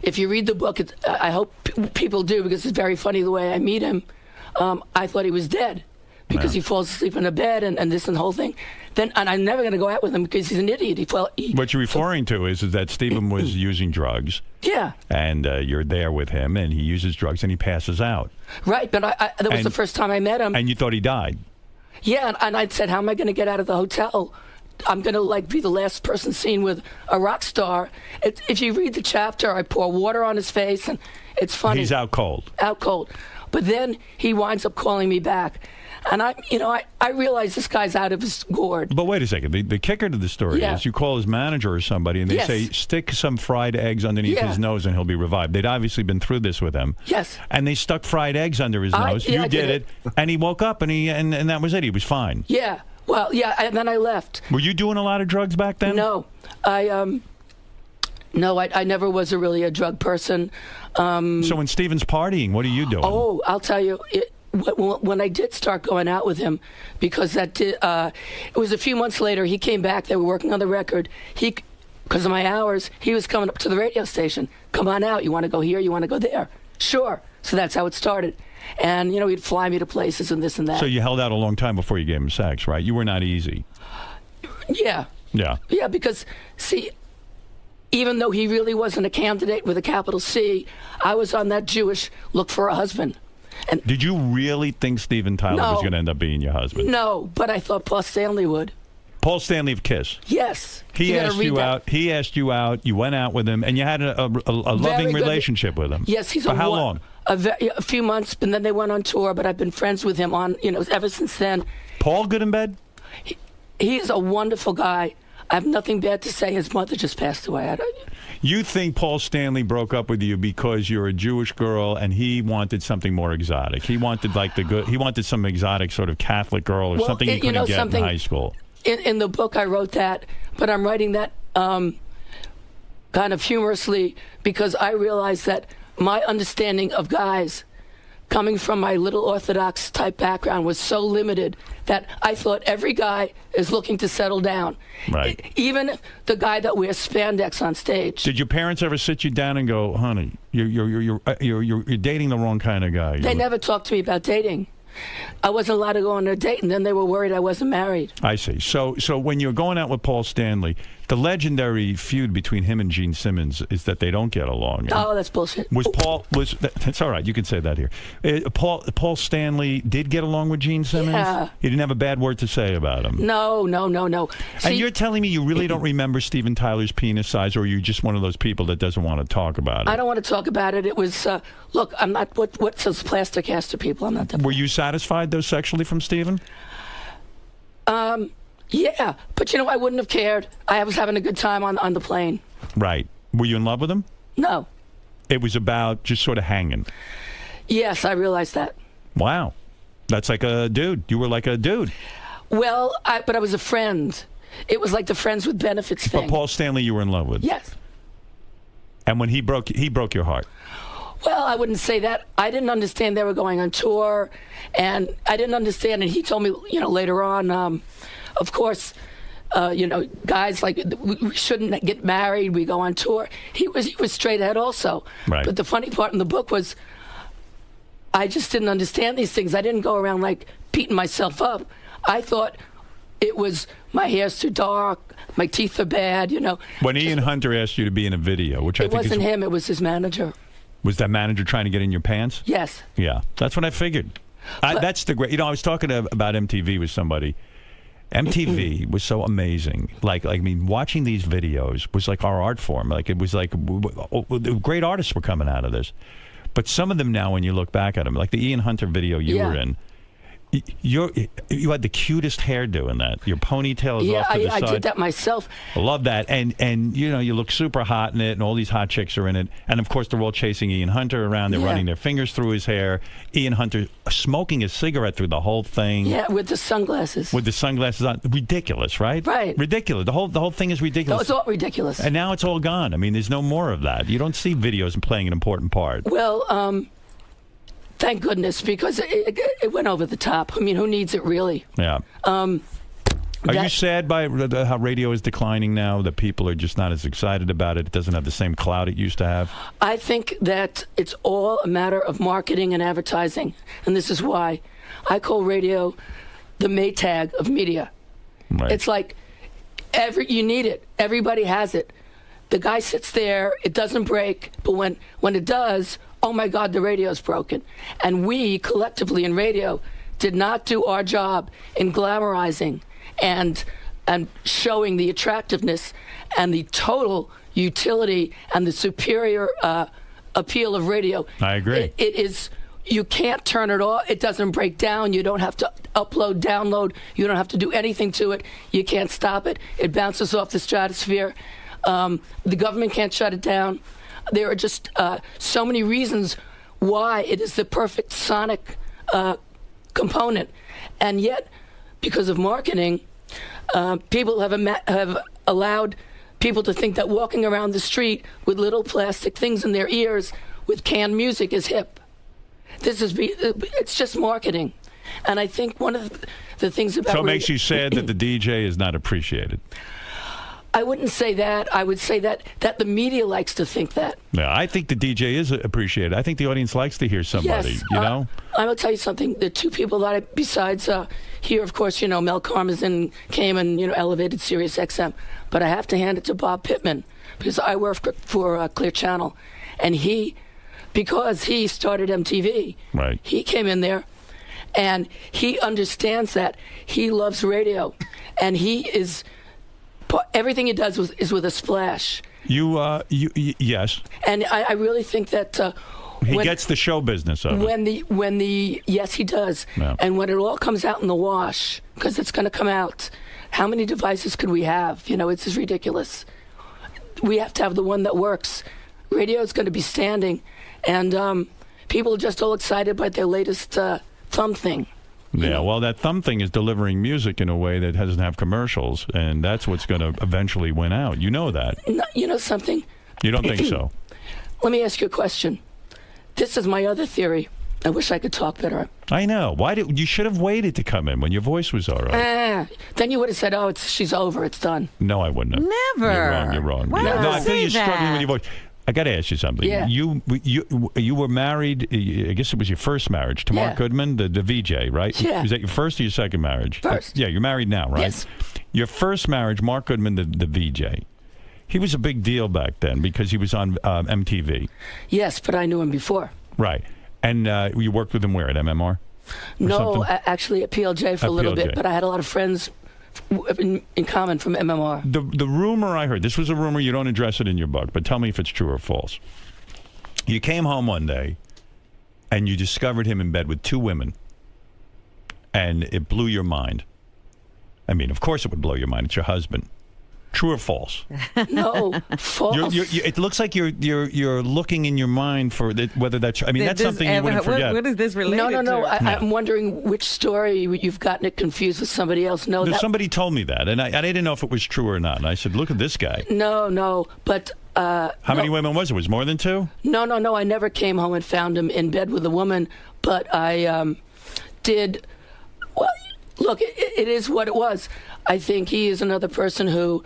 if you read the book, I hope people do, because it's very funny the way I meet him. I thought he was dead because he falls asleep in the bed and this and the whole thing. And I'm never going to go out with him because he's an idiot. What you're referring to is that Stephen was using drugs. Yeah. And you're there with him, and he uses drugs, and he passes out. Right, but that was the first time I met him. And you thought he died. Yeah, and I said, how am I going to get out of the hotel? I'm going to be the last person seen with a rock star. If you read the chapter, I pour water on his face, and it's funny. He's out cold. Out cold. But then he winds up calling me back. And I realize this guy's out of his gourd. But wait a second. The kicker to the story is you call his manager or somebody, and they say, stick some fried eggs underneath his nose, and he'll be revived. They'd obviously been through this with him. Yes. And they stuck fried eggs under his nose. You did it. And he woke up, and that was it. He was fine. Yeah. Well, yeah, and then I left. Were you doing a lot of drugs back then? No. I never was really a drug person. So when Stephen's partying, what are you doing? Oh, I'll tell you. When I did start going out with him, because it was a few months later, he came back. They were working on the record. Because of my hours, he was coming up to the radio station. Come on out. You want to go here? You want to go there? Sure. So that's how it started. And, he'd fly me to places and this and that. So you held out a long time before you gave him sex, right? You were not easy. Yeah. Yeah. Yeah, because, see, even though he really wasn't a candidate with a capital C, I was on that Jewish look for a husband. And did you really think Steven Tyler was going to end up being your husband? No, but I thought Paul Stanley would. Paul Stanley of Kiss? Yes. He asked you out. He asked you out. You went out with him, and you had a loving relationship with him. Yes, he's for how long? A few months, and then they went on tour. But I've been friends with him ever since then. Paul good in bed? He's a wonderful guy. I have nothing bad to say. His mother just passed away. You think Paul Stanley broke up with you because you're a Jewish girl and he wanted something more exotic? He wanted he wanted some exotic sort of Catholic girl or something he couldn't get in high school. In the book, I wrote that, but I'm writing that kind of humorously because I realized that my understanding of guys, coming from my little Orthodox type background, was so limited that I thought every guy is looking to settle down. Right. Even the guy that wears spandex on stage. Did your parents ever sit you down and go, "Honey, you're dating the wrong kind of guy"? They never talked to me about dating. I wasn't allowed to go on a date, and then they were worried I wasn't married. I see. So when you're going out with Paul Stanley, the legendary feud between him and Gene Simmons is that they don't get along. Oh, that's bullshit. That's all right. You can say that here. Paul Stanley did get along with Gene Simmons? Yeah. He didn't have a bad word to say about him? No. See, and you're telling me you really don't remember Steven Tyler's penis size, or are you just one of those people that doesn't want to talk about it? I don't want to talk about it. It was, look, I'm not what's those plastic caster people. I'm not that. Were you satisfied, though, sexually from Steven? Yeah, but I wouldn't have cared. I was having a good time on the plane. Right. Were you in love with him? No. It was about just sort of hanging. Yes, I realized that. Wow. That's like a dude. You were like a dude. Well, but I was a friend. It was like the friends with benefits thing. But Paul Stanley you were in love with? Yes. And when he broke your heart? Well, I wouldn't say that. I didn't understand they were going on tour, and I didn't understand, and he told me, later on, of course, guys, like, we shouldn't get married, we go on tour. He was straight ahead also. Right. But the funny part in the book was I just didn't understand these things. I didn't go around, like, beating myself up. I thought it was my hair's too dark, my teeth are bad, When Ian Hunter asked you to be in a video, which I think it wasn't him, it was his manager. Was that manager trying to get in your pants? Yes. Yeah, that's what I figured. That's the great. I was talking about MTV with somebody. MTV was so amazing. Watching these videos was like our art form. Like, it was like great artists were coming out of this. But some of them now, when you look back at them, like the Ian Hunter video you were in, you had the cutest hairdo in that. Your ponytail is off to the side. I did that myself. I love that. And you look super hot in it, and all these hot chicks are in it. And, of course, they're all chasing Ian Hunter around. They're running their fingers through his hair. Ian Hunter smoking a cigarette through the whole thing. Yeah, with the sunglasses. With the sunglasses on. Ridiculous, right? Right. Ridiculous. The whole thing is ridiculous. No, it's all ridiculous. And now it's all gone. I mean, there's no more of that. You don't see videos playing an important part. Well, thank goodness, because it went over the top. I mean, who needs it, really? Yeah. Are you sad by how radio is declining now, that people are just not as excited about it? It doesn't have the same clout it used to have? I think that it's all a matter of marketing and advertising, and this is why. I call radio the Maytag of media. Right. It's like you need it. Everybody has it. The guy sits there, it doesn't break, but when it does, oh my God, the radio's broken. And we collectively in radio did not do our job in glamorizing and showing the attractiveness and the total utility and the superior appeal of radio. I agree. It is. You can't turn it off. It doesn't break down. You don't have to upload, download. You don't have to do anything to it. You can't stop it. It bounces off the stratosphere. The government can't shut it down. There are just so many reasons why it is the perfect sonic component. And yet, because of marketing, people have allowed people to think that walking around the street with little plastic things in their ears with canned music is hip. It's just marketing. And I think one of the things about... So it makes you sad that the DJ is not appreciated. I wouldn't say that. I would say that the media likes to think that. Yeah, I think the DJ is appreciated. I think the audience likes to hear somebody, yes, you know? I will tell you something. The two people that besides here, of course, Mel Karmazin came and, elevated Sirius XM. But I have to hand it to Bob Pittman because I work for Clear Channel. And because he started MTV, right. He came in there and he understands that. He loves radio. And everything he does is with a splash. Yes. And I really think that he gets the show business of it. Yes, he does. Yeah. And when it all comes out in the wash, because it's going to come out, how many devices could we have? It's just ridiculous. We have to have the one that works. Radio is going to be standing, and people are just all excited about their latest thumb thing. Yeah, well, that thumb thing is delivering music in a way that doesn't have commercials, and that's what's going to eventually win out. You know that. No, you know something? You don't think so? Let me ask you a question. This is my other theory. I wish I could talk better. I know. You should have waited to come in when your voice was all right. Then you would have said, "Oh, she's over. It's done." No, I wouldn't have. Never. You're wrong. Why No, I feel you're that? struggling with your voice. I got to ask you something. Yeah. You were married. I guess it was your first marriage to Mark Goodman, the VJ, right? Yeah. Was that your first or your second marriage? First. Yeah, you're married now, right? Yes. Your first marriage, Mark Goodman, the VJ. He was a big deal back then because he was on MTV. Yes, but I knew him before. Right. And you worked with him where, at MMR? No, actually at PLJ for a little bit, but I had a lot of friends in common from MMR. The rumor I heard, this was a rumor, you don't address it in your book, but tell me if it's true or false. You came home one day and you discovered him in bed with two women, and it blew your mind. I mean, of course it would blow your mind. It's your husband. True or false? No, false. It looks like you're looking in your mind for whether that's. I mean, that's something you wouldn't forget. What is this related to? No. I'm wondering which story you've gotten it confused with somebody else. No, somebody told me that, and I didn't know if it was true or not. And I said, "Look at this guy." No, but. How many women was it? Was it more than two? No. I never came home and found him in bed with a woman, but I did. Well, look, it is what it was. I think he is another person who,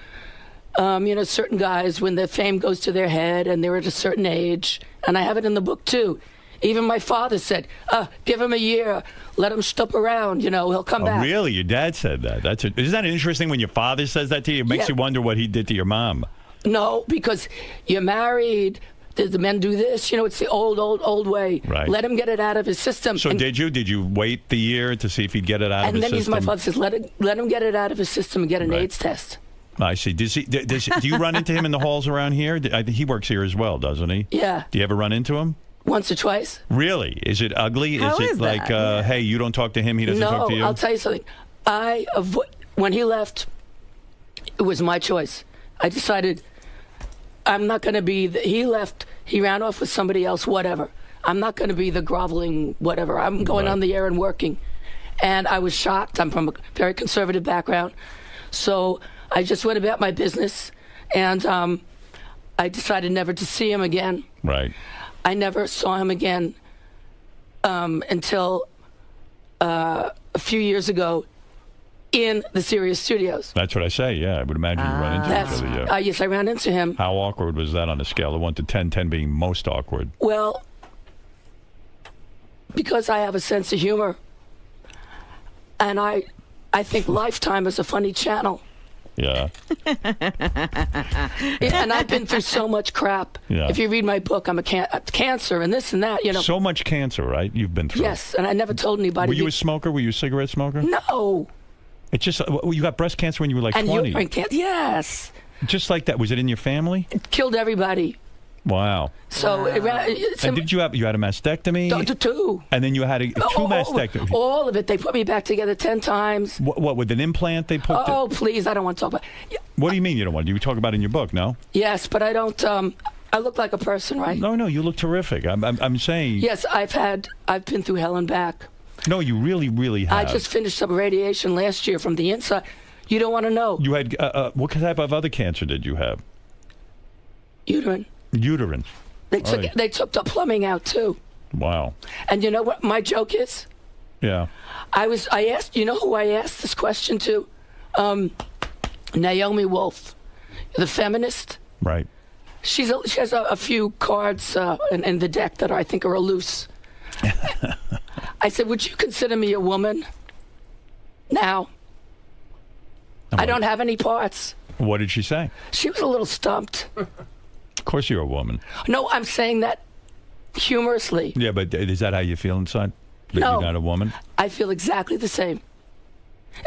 certain guys, when their fame goes to their head and they're at a certain age, and I have it in the book too. Even my father said, give him a year, let him stup around, he'll come back. Really? Your dad said that? Isn't that interesting when your father says that to you? It makes you wonder what he did to your mom. No, because you're married. The men do this, it's the old way. Right. Let him get it out of his system. So did you wait the year to see if he'd get it out of his system? And then my father says, let him get it out of his system and get an AIDS test. I see. Do you run into him in the halls around here? He works here as well, doesn't he? Yeah. Do you ever run into him? Once or twice. Really? Is it ugly? How is it is like, that? hey, you don't talk to him, he doesn't talk to you? No, I'll tell you something. When he left, it was my choice. I decided I'm not going to be he left, he ran off with somebody else, whatever. I'm not going to be the groveling whatever. I'm going on the air and working. And I was shocked. I'm from a very conservative background. So I just went about my business, and I decided never to see him again. Right. I never saw him again until a few years ago in the Sirius studios. That's what I say, yeah. I would imagine you run into each other, yeah. Yes, I ran into him. How awkward was that on a scale of 1 to 10, 10 being most awkward? Well, because I have a sense of humor, And I think Lifetime is a funny channel. Yeah. And I've been through so much crap. Yeah. If you read my book, I'm cancer and this and that, you know. So much cancer, right? You've been through. Yes, and I never told anybody. Were you a smoker? Were you a cigarette smoker? No. It just you got breast cancer when you were like And 20. uterine cancer, yes. Just like that. Was it in your family? It killed everybody. Wow. So and did you had a mastectomy? Two. And then you had a true mastectomy. All of it. They put me back together 10 times. What with an implant they put? Oh, please! I don't want to talk about. What do you mean you don't want? You talk about it in your book, no? Yes, but I don't. I look like a person, right? No, you look terrific. I'm saying. Yes, I've been through hell and back. No, you really, really have. I just finished up radiation last year from the inside. You don't want to know. You had what type of other cancer did you have? Uterine. Uterine. They took the plumbing out too. Wow. And you know what my joke is? Yeah. I asked. You know who I asked this question to? Naomi Wolf, the feminist. Right. She has a few cards in the deck that I think are loose. I said, would you consider me a woman? Now. I don't have any parts. What did she say? She was a little stumped. Of course you're a woman. No, I'm saying that humorously. Yeah, but is that how you feel inside? That No. you're not a woman? I feel exactly the same.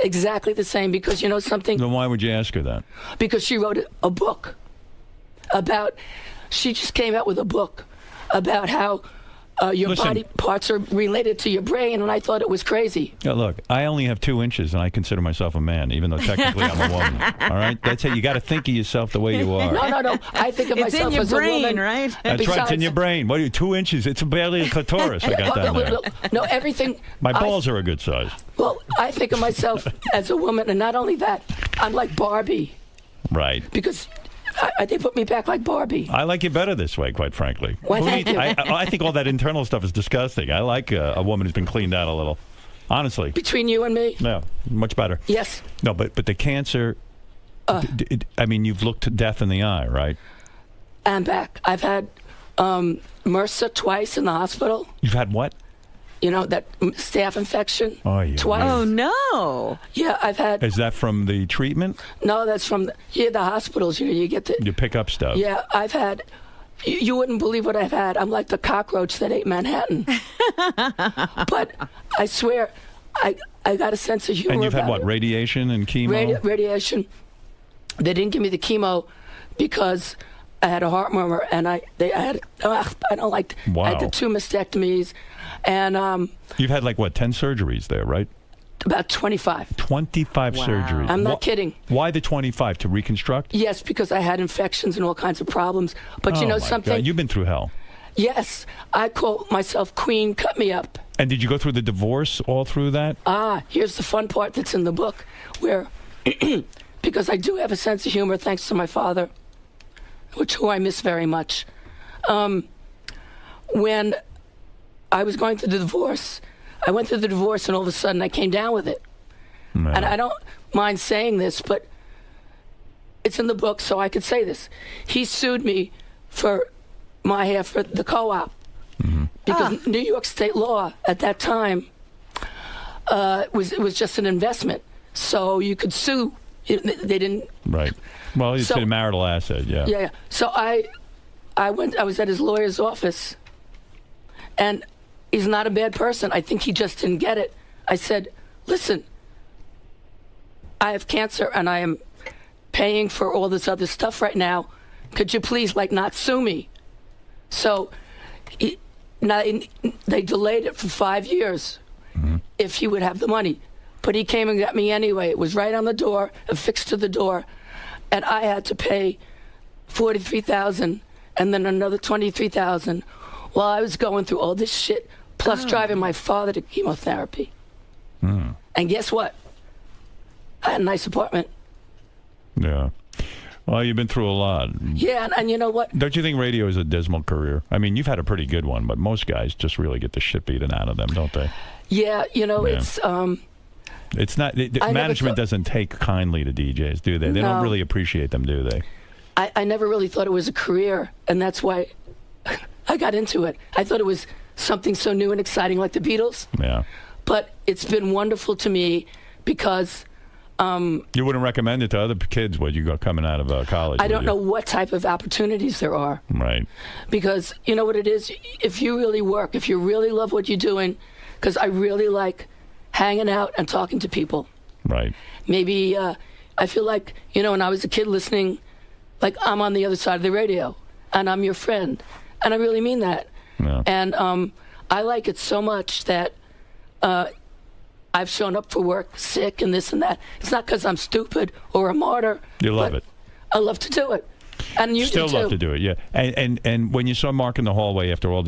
Exactly the same, because you know something? Then why would you ask her that? Because she wrote a book about, she just came out with a book about how your body parts are related to your brain, and I thought it was crazy. Yeah, look, I only have 2 inches, and I consider myself a man, even though technically I'm a woman. All right? That's it. You got to think of yourself the way you are. No. I think of It's in myself your as brain, a woman. right? That's right. It's in your brain. What are you, 2 inches? It's barely a clitoris I got down there. No, everything. My balls are a good size. Well, I think of myself as a woman, and not only that, I'm like Barbie. Right. Because they put me back like Barbie. I like you better this way, quite frankly. Well, thank you. I think all that internal stuff is disgusting. I like a woman who's been cleaned out a little. Honestly. Between you and me? Yeah, much better. Yes. No, but the cancer, I mean, you've looked death in the eye, right? I'm back. I've had MRSA twice in the hospital. You've had what? You know, that staph infection. Oh, yeah. Twice. Oh, no. Yeah, I've had. Is that from the treatment? No, that's from the hospitals. You know, you get to. You pick up stuff. Yeah, I've had. You wouldn't believe what I've had. I'm like the cockroach that ate Manhattan. But I swear, I got a sense of humor. And you've had about what, it. radiation and chemo? Radiation. They didn't give me the chemo because I had a heart murmur, and I don't like. Wow. I had the 2 mastectomies, and You've had like what, 10 surgeries there, right? about 25. 25 surgeries. I'm not kidding. Why the 25? To reconstruct? Yes, because I had infections and all kinds of problems. But you know my something? God, you've been through hell. Yes, I call myself Queen Cut Me Up. And did you go through the divorce all through that? Here's the fun part that's in the book, where because I do have a sense of humor thanks to my father, who I miss very much. When I was going through the divorce, I went through the divorce, and all of a sudden I came down with it. No. And I don't mind saying this, but it's in the book, so I could say this. He sued me for my half for the co-op. Mm-hmm. Because New York state law at that time was just an investment. So you could sue. They didn't. Right. Well, it's a marital asset, yeah. Yeah. So I was at his lawyer's office, and he's not a bad person. I think he just didn't get it. I said, listen, I have cancer, and I am paying for all this other stuff right now. Could you please, not sue me? So they delayed it for 5 years if he would have the money. But he came and got me anyway. It was right on the door, affixed to the door. And I had to pay $43,000 and then another $23,000 while I was going through all this shit, plus driving my father to chemotherapy. Mm. And guess what? I had a nice apartment. Yeah. Well, you've been through a lot. Yeah, and you know what? Don't you think radio is a dismal career? I mean, you've had a pretty good one, but most guys just really get the shit beaten out of them, don't they? Yeah, it's... It's not... management doesn't take kindly to DJs, do they? They don't really appreciate them, do they? I never really thought it was a career, and that's why I got into it. I thought it was something so new and exciting like the Beatles. Yeah. but it's been wonderful to me because you wouldn't recommend it to other kids when you go coming out of college. I don't know what type of opportunities there are. Right. Because you know what it is? If you really work, if you really love what you're doing, because I really like hanging out and talking to people. Right. Maybe I feel like, when I was a kid listening, like I'm on the other side of the radio and I'm your friend. And I really mean that. Yeah. And I like it so much that I've shown up for work sick and this and that. It's not because I'm stupid or a martyr. You love it. I love to do it. And you still do too. love to do it, yeah. And when you saw Mark in the hallway after all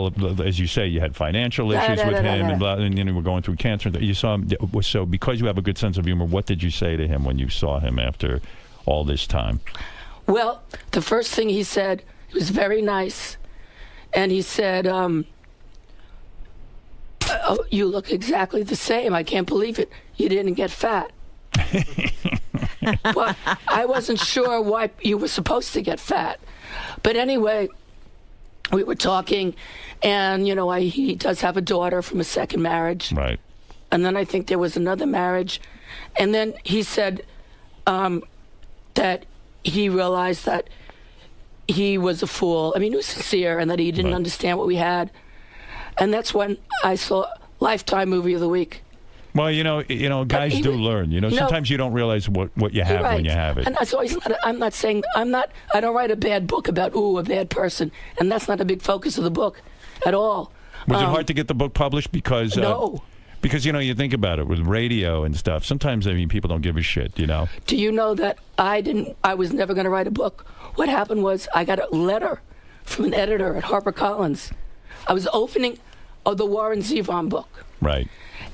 of as you say, you had financial issues with him, and you were going through cancer. You saw him. So because you have a good sense of humor, what did you say to him when you saw him after all this time? Well, the first thing he said, he was very nice, and he said, "Oh, you look exactly the same. I can't believe it. You didn't get fat." Well, I wasn't sure why you were supposed to get fat. But anyway, we were talking, and, he does have a daughter from a second marriage. Right. And then I think there was another marriage. And then he said that he realized that he was a fool. I mean, he was sincere, and that he didn't understand what we had. And that's when I saw Lifetime Movie of the Week. Well, guys do learn. Sometimes you don't realize what you have when you have it. And that's always I don't write a bad book about, a bad person. And that's not a big focus of the book at all. Was it hard to get the book published? Because no. Because, you think about it with radio and stuff. Sometimes, people don't give a shit, Do you know that I was never going to write a book? What happened was I got a letter from an editor at HarperCollins. I was opening the Warren Zevon book. Right.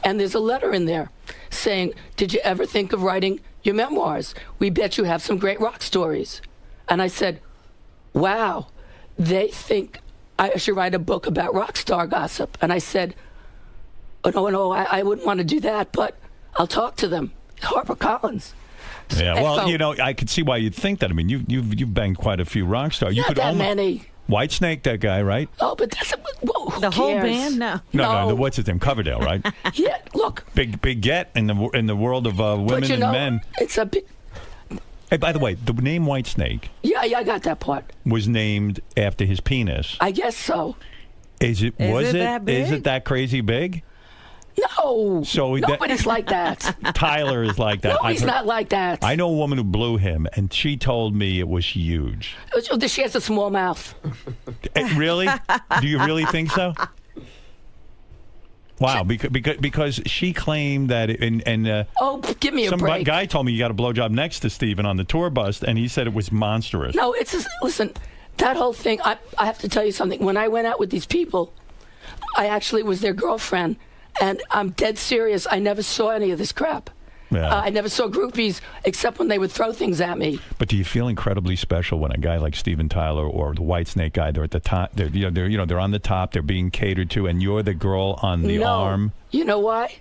And there's a letter in there saying, "Did you ever think of writing your memoirs? We bet you have some great rock stories." And I said, "Wow, they think I should write a book about rock star gossip." And I said, "Oh, no, I wouldn't want to do that, but I'll talk to them." HarperCollins. Yeah, well, I could see why you'd think that. I mean, you've banged quite a few rock stars. Not that many. Whitesnake, that guy, right? Oh, but that's the whole band. No. What's his name? Coverdale, right? Yeah. Look. Big get in the world of women and men. It's a big. Hey, by the way, the name Whitesnake. Yeah, I got that part. Was named after his penis. I guess so. Is it that big? Is it that crazy big? No. So nobody's like that. Tyler is like that. No, he's not like that. I know a woman who blew him, and she told me it was huge. She has a small mouth. Really? Do you really think so? Wow, because she claimed that, oh, give me a break. Some guy told me you got a blowjob next to Steven on the tour bus, and he said it was monstrous. No, listen, that whole thing, I have to tell you something. When I went out with these people, I actually was their girlfriend. And I'm dead serious. I never saw any of this crap. Yeah. I never saw groupies except when they would throw things at me. But do you feel incredibly special when a guy like Steven Tyler or the Whitesnake guy, they're at the top, they're on the top, they're being catered to, and you're the girl on the arm? You know why?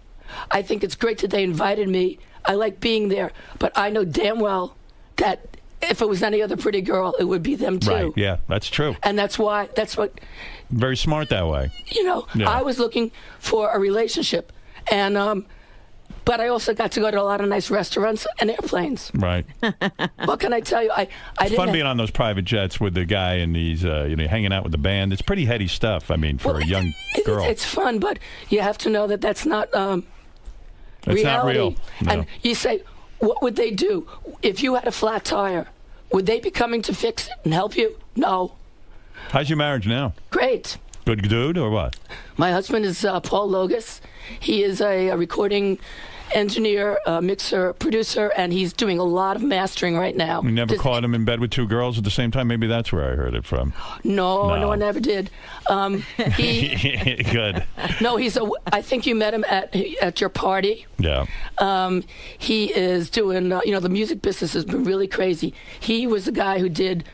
I think it's great that they invited me. I like being there, but I know damn well that if it was any other pretty girl, it would be them too. Right? Yeah, that's true. And that's what. Very smart that way. Yeah. I was looking for a relationship, and but I also got to go to a lot of nice restaurants and airplanes. Right. What can I tell you? It's fun being on those private jets with the guy and he's hanging out with the band. It's pretty heady stuff. I mean, for a young girl, it's fun, but you have to know that that's not it's reality. not real. No. And you say, what would they do if you had a flat tire? Would they be coming to fix it and help you? No. How's your marriage now? Great. Good dude or what? My husband is Paul Logus. He is a recording engineer, mixer, producer, and he's doing a lot of mastering right now. You never caught him in bed with two girls at the same time? Maybe that's where I heard it from. No, I never did. Good. No, I think you met him at your party. Yeah. He is doing, the music business has been really crazy. He was the guy who did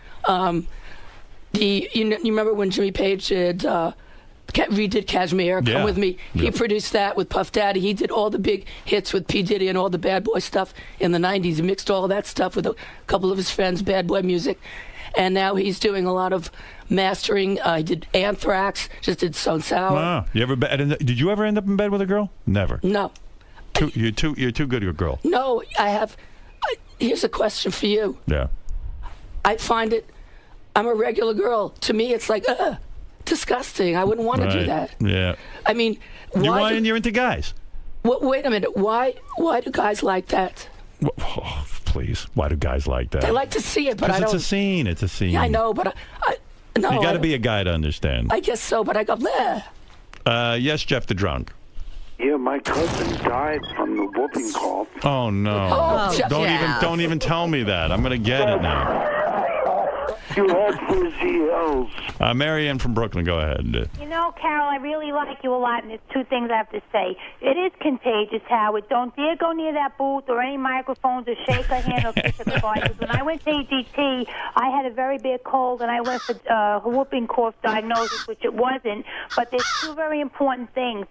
you remember when Jimmy Page did redid Kashmir, Come With Me? He produced that with Puff Daddy. He did all the big hits with P. Diddy and all the Bad Boy stuff in the 90s. He mixed all that stuff with a couple of his friends, Bad Boy Music. and now he's doing a lot of mastering. He did Anthrax, just did Stone Sour. Wow. Did you ever end up in bed with a girl? Never. No. You're too good a girl. No, here's a question for you. Yeah. I find it, I'm a regular girl. To me, it's like, disgusting. I wouldn't want to do that. Yeah. I mean, why you're into guys. Wait a minute. Why do guys like that? Oh, please. Why do guys like that? They like to see it, but I don't. It's a scene. It's a scene. Yeah, I know, but no. You got to be a guy to understand. I guess so, but I go, bleh. Yes, Jeff the drunk. Yeah, my cousin died from the whooping cough. Oh no! Jeff. Don't even tell me that. I'm gonna get it now. You had frizzy hills. Marianne from Brooklyn, go ahead. You know, Carol, I really like you a lot, and there's two things I have to say. It is contagious, Howard. Don't dare go near that booth or any microphones or shake a hand or kiss a goodbye. Because when I went to AGT, I had a very bad cold, and I went for whooping cough diagnosis, which it wasn't. But there's two very important things.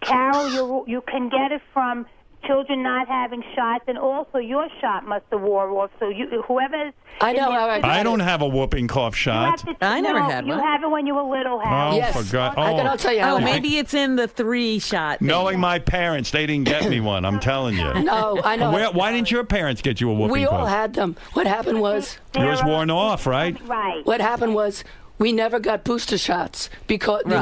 Carol, you can get it from children not having shots, and also your shot must have wore off. So whoever's... I know. I don't have a whooping cough shot. I never had one. You have it when you were little, Howard. Oh, yes. for God. I'll tell you how. Maybe it's in the 3-shot. Knowing my parents, they didn't get me one. I'm telling you. No, I know. Why didn't your parents get you a whooping We cough? all had them. What happened was... Yours worn off, right? Right. What happened was... We never got booster shots because wait,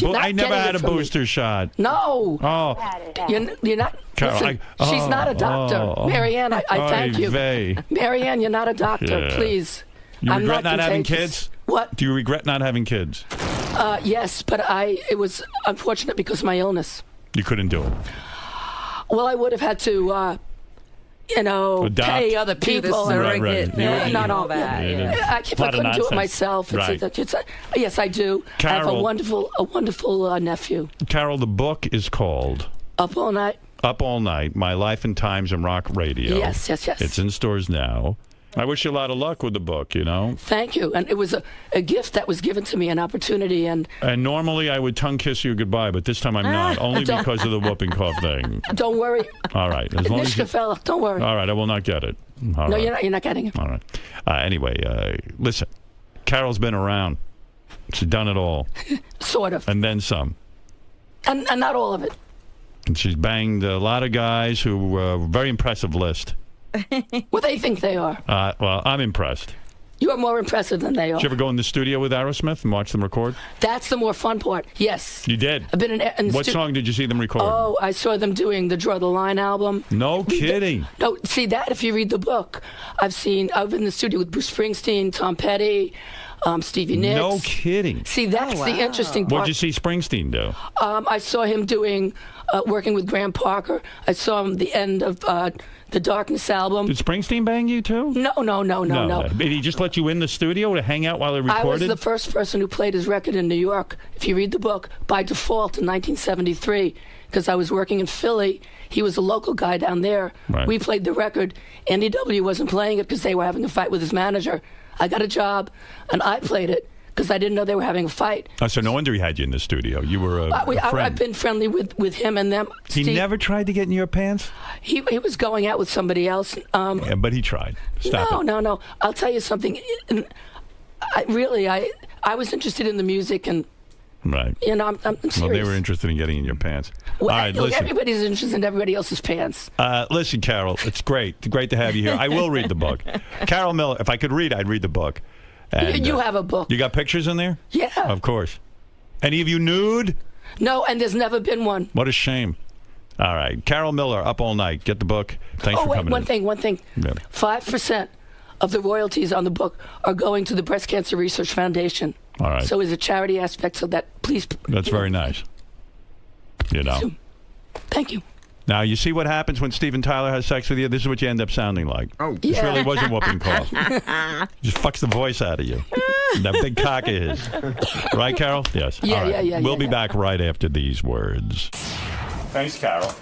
you're not I never getting had it a from booster me. shot. No. Oh. You're not. Carol, listen, she's not a doctor. Marianne, I thank you. Marianne, you're not a doctor. Yeah. Please. You I'm regret not having contagious. kids? What? Do you regret not having kids? Yes, but it was unfortunate because of my illness. You couldn't do it. Well, I would have had to. Adopt. Pay other people. Right. Not all that. If I couldn't do it myself, yes, I do. Carol, I have a wonderful nephew. Carol, the book is called Up All Night. Up All Night, My Life and Times in Rock Radio. Yes. It's in stores now. I wish you a lot of luck with the book, Thank you. And it was a gift that was given to me, an opportunity. And normally I would tongue kiss you goodbye, but this time I'm not, only because of the whooping cough thing. Don't worry. All right. As long as fella, don't worry. All right, I will not get it. No, right. You're not getting it. All right. Anyway, listen, Carol's been around. She's done it all. Sort of. And then some. And not all of it. And she's banged a lot of guys who very impressive list. Well, they think they are. Well, I'm impressed. You are more impressive than they are. Did you ever go in the studio with Aerosmith and watch them record? That's the more fun part. Yes. You did? I've been in What song did you see them record? Oh, I saw them doing the Draw the Line album. No kidding. No, see that if you read the book. I've been in the studio with Bruce Springsteen, Tom Petty, Stevie Nicks. No kidding. See, that's the interesting part. What did you see Springsteen do? I saw him working with Graham Parker. I saw him the end of the Darkness album. Did Springsteen bang you too? No. Did he just let you in the studio to hang out while they recorded? I was the first person who played his record in New York, if you read the book, by default in 1973, because I was working in Philly. He was a local guy down there. Right. We played the record. Andy W. wasn't playing it because they were having a fight with his manager. I got a job, and I played it because I didn't know they were having a fight. Oh, so no wonder he had you in the studio. You were a friend. I've been friendly with him and them. He never tried to get in your pants? He was going out with somebody else. Yeah, but he tried. Stop it. No. I'll tell you something. I was interested in the music and. Right. I'm serious. Well, they were interested in getting in your pants. Well, all right, listen. Everybody's interested in everybody else's pants. Listen, Carol, it's great to have you here. I will read the book. Carol Miller, if I could read, I'd read the book. And, you have a book. You got pictures in there? Yeah. Of course. Any of you nude? No, and there's never been one. What a shame. All right. Carol Miller, Up All Night. Get the book. Thanks for coming in. One thing. Yeah. 5% of the royalties on the book are going to the Breast Cancer Research Foundation. All right. So there's a charity aspect, so that please. That's very nice. Thank you. Now, you see what happens when Steven Tyler has sex with you? This is what you end up sounding like. Oh, This really wasn't whooping cough. Just fucks the voice out of you. That big cock of his. Right, Carol? Yes. Yeah, All right. yeah. We'll be back right after these words. Thanks, Carol.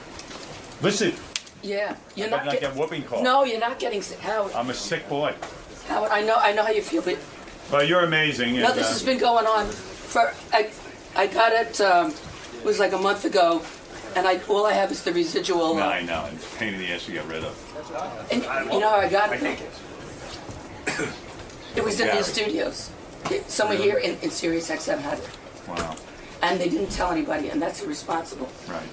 Listen. Yeah, you're not get whooping cough. No, you're not getting sick, Howard. I'm a sick boy. Howard, I know how you feel, but. Well, you're amazing. No, this has been going on for. I got it. It was like a month ago. And all I have is the residual. I know. It's a pain in the ass to get rid of. And you know how I got it? It was in the studios. Somewhere here in Sirius XM had it. Wow. And they didn't tell anybody, and that's irresponsible. Right.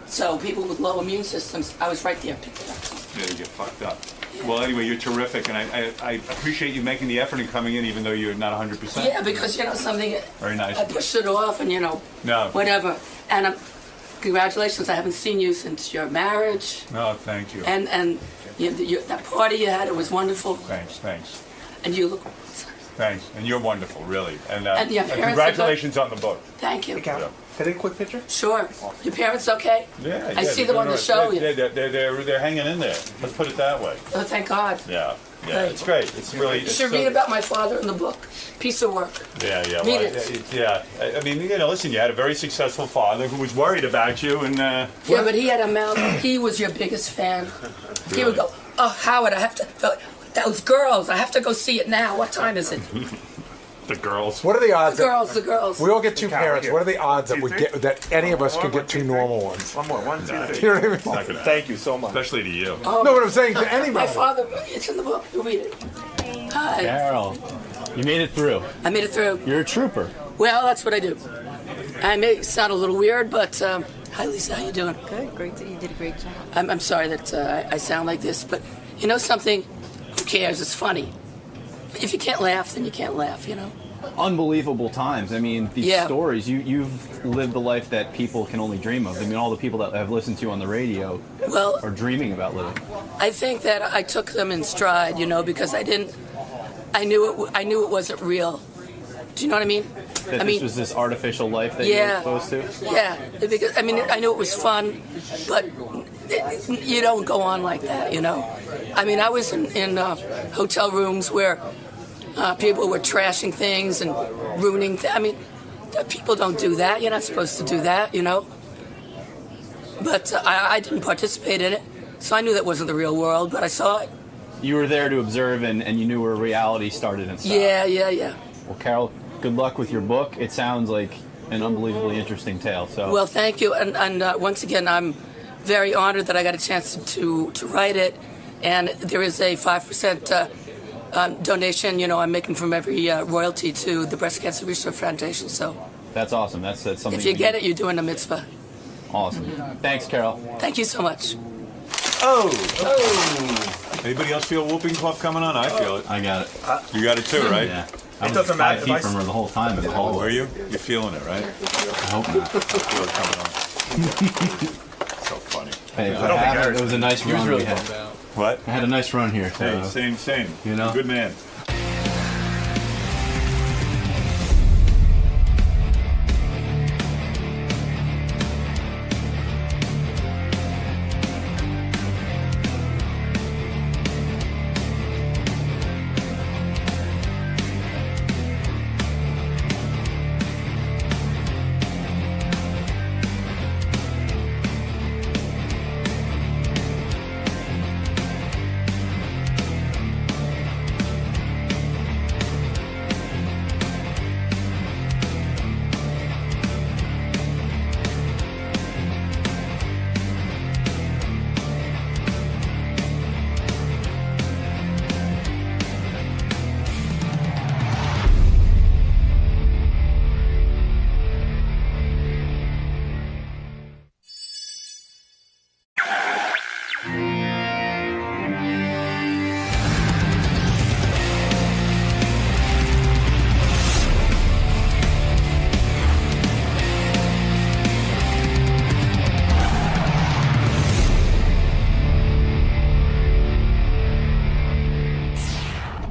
So people with low immune systems, I was right there, picked it up. Yeah, you get fucked up. Well, anyway, you're terrific, and I appreciate you making the effort and coming in, even though you're not 100%. Yeah, because, you know, something... Very nice. I pushed it off and, you know, whatever. And congratulations, I haven't seen you since your marriage. No, thank you. And that party you had, it was wonderful. Thanks. And you look... Thanks, and you're wonderful, really. And your parents congratulations on the book. Thank you. Can I take a quick picture? Sure. Your parents okay? Yeah. I see them on the show. They're hanging in there. Let's put it that way. Oh, thank God. Yeah, it's great. It's really... You should read about my father in the book. Piece of work. Yeah. Read it. Yeah. I mean, you know, listen, you had a very successful father who was worried about you, and... Yeah, but he had a mouth. He was your biggest fan. Really? He would go, "Oh, Howard, I have to... Those girls, I have to go see it now. What time is it?" The girls. What are the odds? The girls. We all get two parents. What are the odds that any of us can get two normal ones? One more. 1, 2, 3. You know what I mean? Thank you so much. Especially to you. Oh, no, what I'm saying to anybody. My father, it's in the book. You read it. Hi. Carol, you made it through. I made it through. You're a trooper. Well, that's what I do. I may sound a little weird, but hi, Lisa. How you doing? Good. Great. You did a great job. I'm sorry that I sound like this, but you know something? Who cares? It's funny. If you can't laugh, then you can't laugh, you know? Unbelievable times. I mean, these stories, you've lived the life that people can only dream of. I mean, all the people that have listened to you on the radio are dreaming about living. I think that I took them in stride, you know, because I knew it wasn't real. Do you know what I mean? That this was this artificial life that you were exposed to? Yeah, because, I mean, I knew it was fun, but you don't go on like that, you know? I mean, I was in hotel rooms where people were trashing things and ruining I mean, people don't do that. You're not supposed to do that, you know? But I didn't participate in it, so I knew that wasn't the real world, but I saw it. You were there to observe, and you knew where reality started and stopped. Yeah. Well, Carol, good luck with your book. It sounds like an unbelievably interesting tale. So. Well, thank you, and once again, I'm very honored that I got a chance to write it, and there is a 5% donation, you know, I'm making from every royalty to the Breast Cancer Research Foundation. So that's awesome. That's something. If you get it, you're doing a mitzvah. Awesome. Thanks, Carol. Thank you so much. Oh. Anybody else feel whooping cough coming on? I feel it. I got it. You got it too, right? Yeah. I was 5 feet from her the whole time in the hallway. Were you? You're feeling it, right? I hope not. I feel it coming on. So funny. Hey, it was a nice run we had. What? I had a nice run here. So, hey, same. You know? Good man.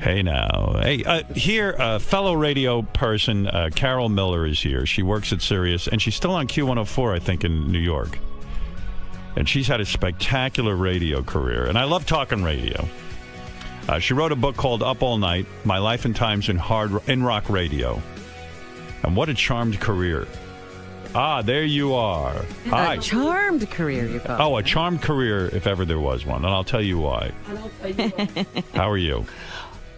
Hey now. Hey, here, fellow radio person, Carol Miller is here. She works at Sirius, and she's still on Q104, I think, in New York. And she's had a spectacular radio career, and I love talking radio. She wrote a book called Up All Night, My Life and Times in Rock Radio. And what a charmed career. Ah, there you are. Hi. A charmed career, you call it. Oh, a charmed career, if ever there was one, and I'll tell you why. How are you?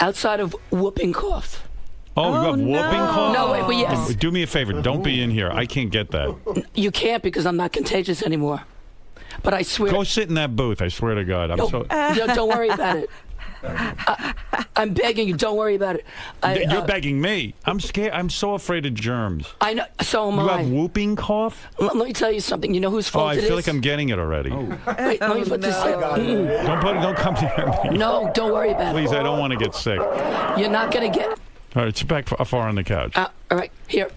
Outside of whooping cough. Oh, you have whooping cough? No, wait, but yes. Do me a favor. Don't be in here. I can't get that. You can't because I'm not contagious anymore. But I swear. Go sit in that booth. I swear to God. Don't worry about it. I'm begging you. Don't worry about it. You're begging me. I'm scared. I'm so afraid of germs. I know. So am You I. have whooping cough? Let me tell you something. You know whose Oh, fault I it is? feel like I'm getting it already. Wait, let me put this. Don't come near me. No, don't worry about Please, it. I don't want to get sick. All You're not gonna get. right, sit back far on the couch. All right, here.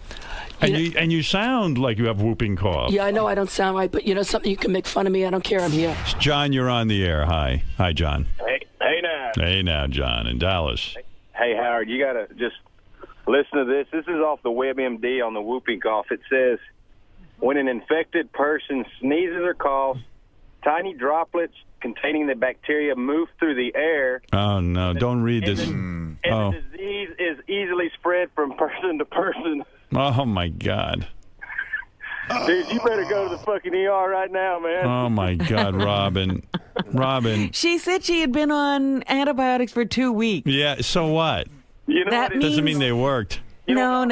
And you sound like you have whooping cough. Yeah, I know I don't sound right, but you know something? You can make fun of me. I don't care. I'm here. John, you're on the air. Hi, John. Hey now. Hey now, John in Dallas. Hey, Howard, you got to just listen to this. This is off the WebMD on the whooping cough. It says, when an infected person sneezes or coughs, tiny droplets containing the bacteria move through the air. Oh no! Don't read this. And the disease is easily spread from person to person. Oh my God. Dude, you better go to the fucking ER right now, man. Oh my God, Robin. She said she had been on antibiotics for 2 weeks. Yeah. So what? You know That what it means- Doesn't mean they worked. No.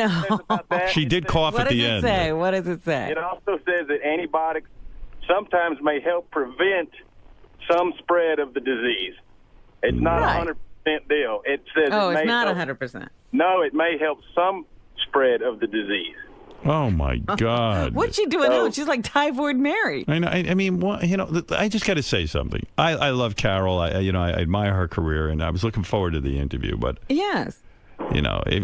She did cough What at the does it end. say? What does it say? It also says that antibiotics sometimes may help prevent some spread of the disease. It's not a 100% deal. It says Oh, it it's may not help, 100%. No, it may help some spread of the disease. Oh my God. What's she doing now? She's like Typhoid Mary. I know. I mean, I just got to say something. I love Carol. I admire her career, and I was looking forward to the interview. But Yes.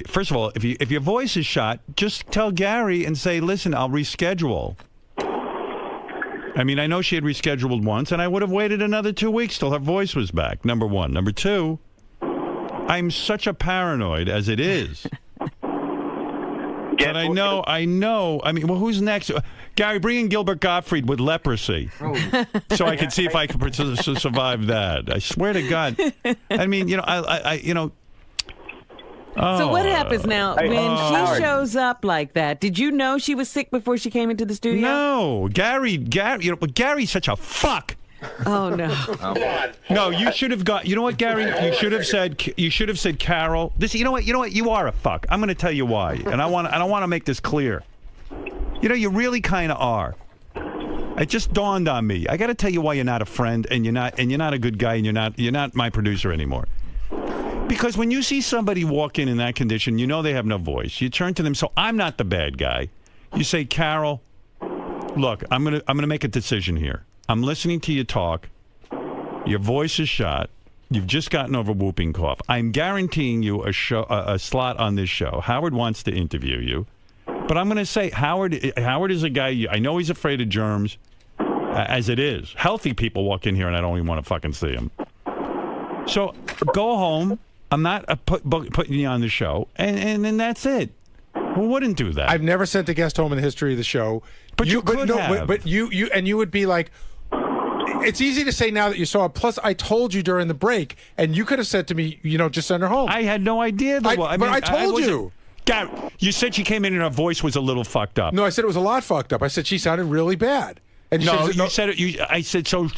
First of all, if your voice is shot, just tell Gary and say, "Listen, I'll reschedule." I mean, I know she had rescheduled once, and I would have waited another 2 weeks till her voice was back. Number one. Number two, I'm such a paranoid as it is. But I know. I mean, well, who's next? Gary, bring in Gilbert Gottfried with leprosy, so I can see if I can survive that. I swear to God. I mean, So what happens now when she shows up like that? Did you know she was sick before she came into the studio? No, Gary. But Gary's such a fuck. Oh no. No, you should have got. You know what, Gary? You should have said, Carol. This. You know what? You are a fuck. I'm going to tell you why, and I don't want to make this clear. You really kind of are. It just dawned on me. I got to tell you why you're not a friend, and you're not a good guy, and you're not my producer anymore. Because when you see somebody walk in that condition, you know they have no voice. You turn to them. So I'm not the bad guy. You say, Carol, look, I'm gonna make a decision here. I'm listening to you talk. Your voice is shot. You've just gotten over whooping cough. I'm guaranteeing you a slot on this show. Howard wants to interview you, but I'm going to say Howard is a guy. I know he's afraid of germs, as it is. Healthy people walk in here and I don't even want to fucking see them. So go home. I'm not putting you on the show, and then that's it. Who wouldn't do that? I've never sent a guest home in the history of the show. But you could have. But you would be like, it's easy to say now that you saw it. Plus, I told you during the break, and you could have said to me, just send her home. I had no idea. But I told you. Gary, you said she came in and her voice was a little fucked up. No, I said it was a lot fucked up. I said she sounded really bad. And no, you said it. I said, so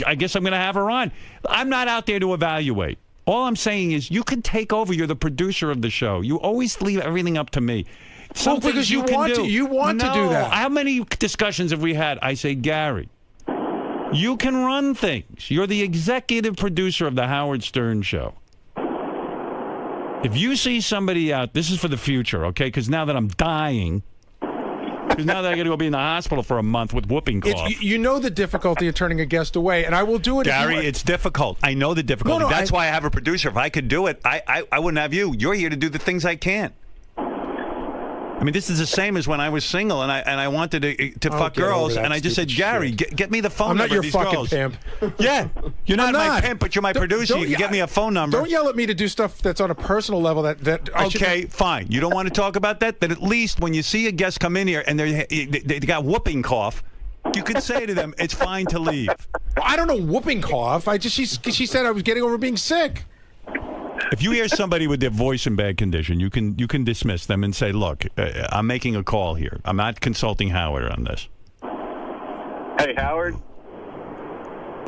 I guess I'm going to have her on. I'm not out there to evaluate. All I'm saying is you can take over. You're the producer of the show. You always leave everything up to me. Some because you can want do. to. You want to do that. How many discussions have we had? I say, Gary, you can run things. You're the executive producer of the Howard Stern Show. If you see somebody out, this is for the future, okay? Because now that I'm dying, because now that I got to go be in the hospital for a month with whooping cough. You know the difficulty of turning a guest away, and I will do it. Gary, it's difficult. I know the difficulty. That's why I have a producer. If I could do it, I wouldn't have you. You're here to do the things I can't. I mean, this is the same as when I was single and I wanted to fuck girls, and I just said, Gary, get me the phone number of these girls. I'm not your fucking pimp. Yeah, you're not my pimp, but you're my producer. You can get me a phone number. Don't yell at me to do stuff that's on a personal level that I okay, fine. You don't want to talk about that? Then at least when you see a guest come in here and they got whooping cough, you can say to them, it's fine to leave. Well, I don't know whooping cough. She said I was getting over being sick. If you hear somebody with their voice in bad condition, you can dismiss them and say, look, I'm making a call here. I'm not consulting Howard on this. Hey, Howard.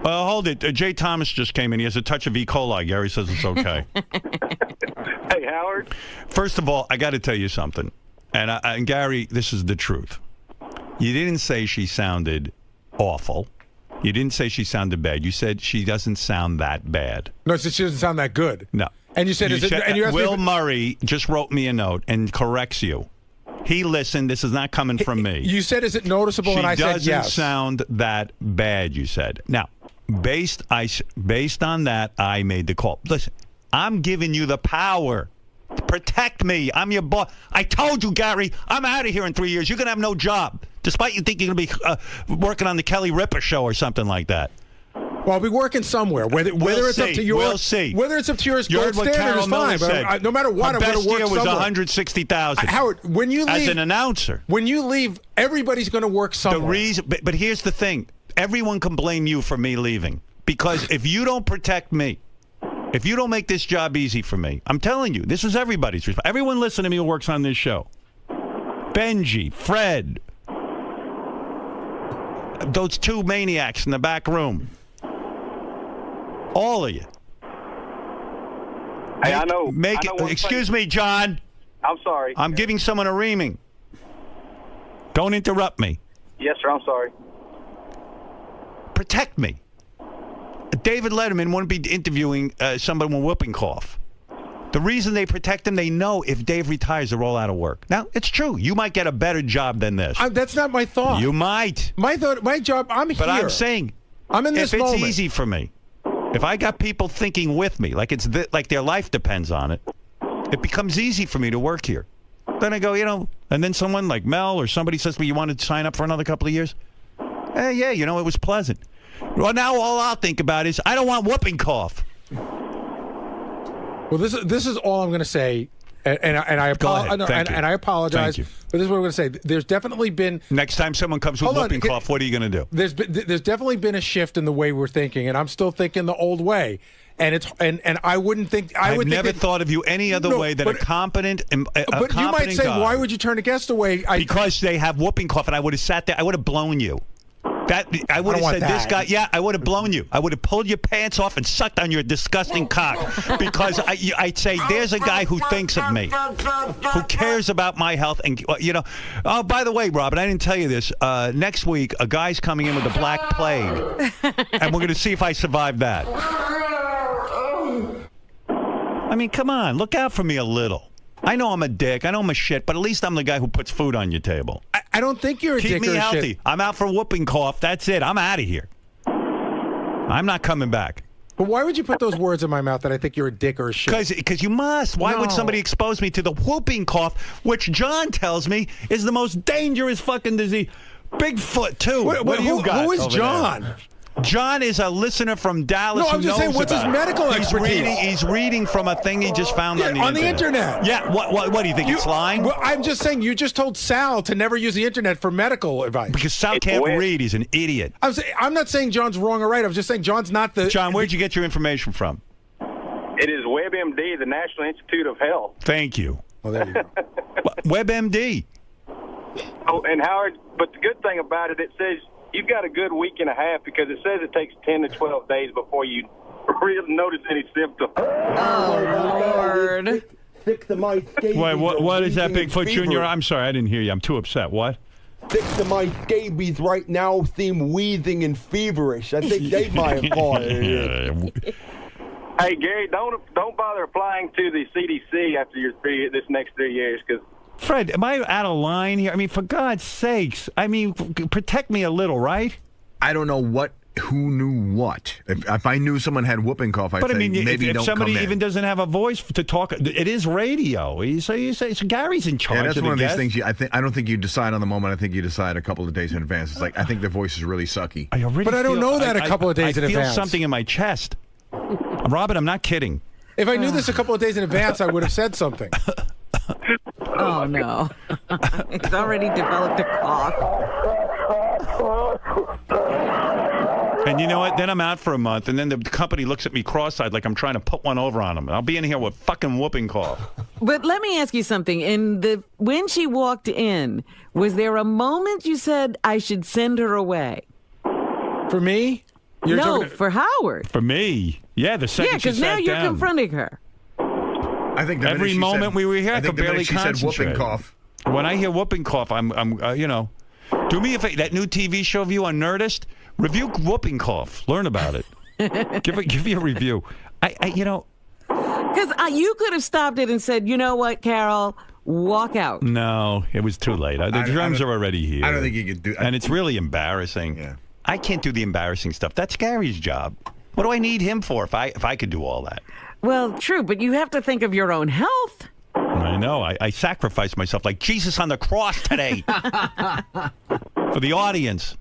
Well, hold it. Jay Thomas just came in. He has a touch of E. coli. Gary says it's okay. Hey, Howard. First of all, I got to tell you something. And Gary, this is the truth. You didn't say she sounded awful. You didn't say she sounded bad. You said she doesn't sound that bad. No, she doesn't sound that good. No. And you said, and you asked Will me Murray just wrote me a note and corrects you. He listened. This is not coming from me. You said, is it noticeable? She and I said doesn't yes. sound that bad, you said. Now, based on that, I made the call. Listen, I'm giving you the power. Protect me. I'm your boss. I told you, Gary, I'm out of here in 3 years. You're going to have no job, despite you think you're going to be working on the Kelly Ripa show or something like that. Well, I'll be working somewhere. Whether it's up to your, whether it's up to yours, gold standard is fine. But no matter what, I'm going to work somewhere. Best year was 160,000. Howard, when you leave as an announcer, when you leave, everybody's going to work somewhere. The reason, but here's the thing: everyone can blame you for me leaving because if you don't protect me, if you don't make this job easy for me, I'm telling you, this is everybody's responsibility. Everyone listening to me who works on this show, Benji, Fred, those two maniacs in the back room. All of you. Hey, I know. Excuse me, John. I'm sorry. I'm giving someone a reaming. Don't interrupt me. Yes, sir. I'm sorry. Protect me. David Letterman wouldn't be interviewing somebody with whooping cough. The reason they protect him, they know if Dave retires, they're all out of work. Now, it's true. You might get a better job than this. That's not my thought. You might. My job, I'm here. But I'm saying, I'm in this if it's moment. easy for me, if I got people thinking with me, like like their life depends on it, it becomes easy for me to work here. Then I go, and then someone like Mel or somebody says to me, you want to sign up for another couple of years? Yeah, it was pleasant. Well, now all I'll think about is I don't want whooping cough. Well, this is all I'm going to say, and I apologize. Thank you. But this is what I'm going to say. There's definitely been next time someone comes with whooping cough, what are you going to do? There's definitely been a shift in the way we're thinking, and I'm still thinking the old way. And I wouldn't think I've never thought of you any other way than a competent. But you might say, guy. why would you turn a guest away? Because they have whooping cough, and I would have sat there. I would have blown you. I would have said, this guy, I would have blown you. I would have pulled your pants off and sucked on your disgusting cock. Because I'd say, there's a guy who thinks of me, who cares about my health. And, oh, by the way, Robin, I didn't tell you this. Next week, a guy's coming in with the Black Plague. And we're going to see if I survive that. I mean, come on, look out for me a little. I know I'm a dick. I know I'm a shit, but at least I'm the guy who puts food on your table. I don't think you're a dick. Keep me or healthy. Shit. I'm out for whooping cough. That's it. I'm out of here. I'm not coming back. But why would you put those words in my mouth that I think you're a dick or a shit? Because you must. Why would somebody expose me to the whooping cough, which John tells me is the most dangerous fucking disease? Bigfoot, too. What do you got? Who is John? There? John is a listener from Dallas. No, I'm just saying, what's his medical expertise? He's reading from a thing he just found on the internet. Yeah, what do you think? It's lying? Well, I'm just saying, you just told Sal to never use the internet for medical advice. Because Sal can't read. He's an idiot. I'm not saying John's wrong or right. I'm just saying John's not the... John, where'd you get your information from? It is WebMD, the National Institute of Health. Thank you. Well, there you go. WebMD. Oh, and Howard, but the good thing about it, it says... You've got a good week and a half because it says it takes 10 to 12 days before you really notice any symptoms. Oh, Lord. Thick to my scabies. Wait, what is that, Bigfoot Jr.? I'm sorry, I didn't hear you. I'm too upset. What? Thick to my scabies right now seem wheezing and feverish. I think they might have caught it. Hey, Gary, don't bother applying to the CDC after this next 3 years because... Fred, am I out of line here? I mean, for God's sakes. I mean, protect me a little, right? I don't know who knew what. If I knew someone had whooping cough, I'd say maybe if don't somebody come in. even doesn't have a voice to talk, it is radio. You say Gary's in charge. Yeah, that's of one of the these guest. things. I don't think you decide on the moment. I think you decide a couple of days in advance. It's like I think the voice is really sucky. But I don't know that a couple of days in advance. I feel something in my chest. Robin, I'm not kidding. If I knew this a couple of days in advance, I would have said something. Oh, no. He's already developed a cough. And you know what? Then I'm out for a month, and then the company looks at me cross-eyed like I'm trying to put one over on them. I'll be in here with fucking whooping cough. But let me ask you something. When she walked in, was there a moment you said, I should send her away? For me? For Howard. For me? Yeah, the second she sat down. Yeah, because now you're confronting her. I think every moment we were here, I could barely concentrate. She said whooping cough. When I hear whooping cough, I'm do me a favor. That new TV show of you on Nerdist, review whooping cough. Learn about it. give you a review. Because you could have stopped it and said, you know what, Carol, walk out. No, it was too late. The drums are already here. I don't think you could do. And it's really embarrassing. Yeah. I can't do the embarrassing stuff. That's Gary's job. What do I need him for if I could do all that? Well, true, but you have to think of your own health. I know. I sacrificed myself like Jesus on the cross today for the audience.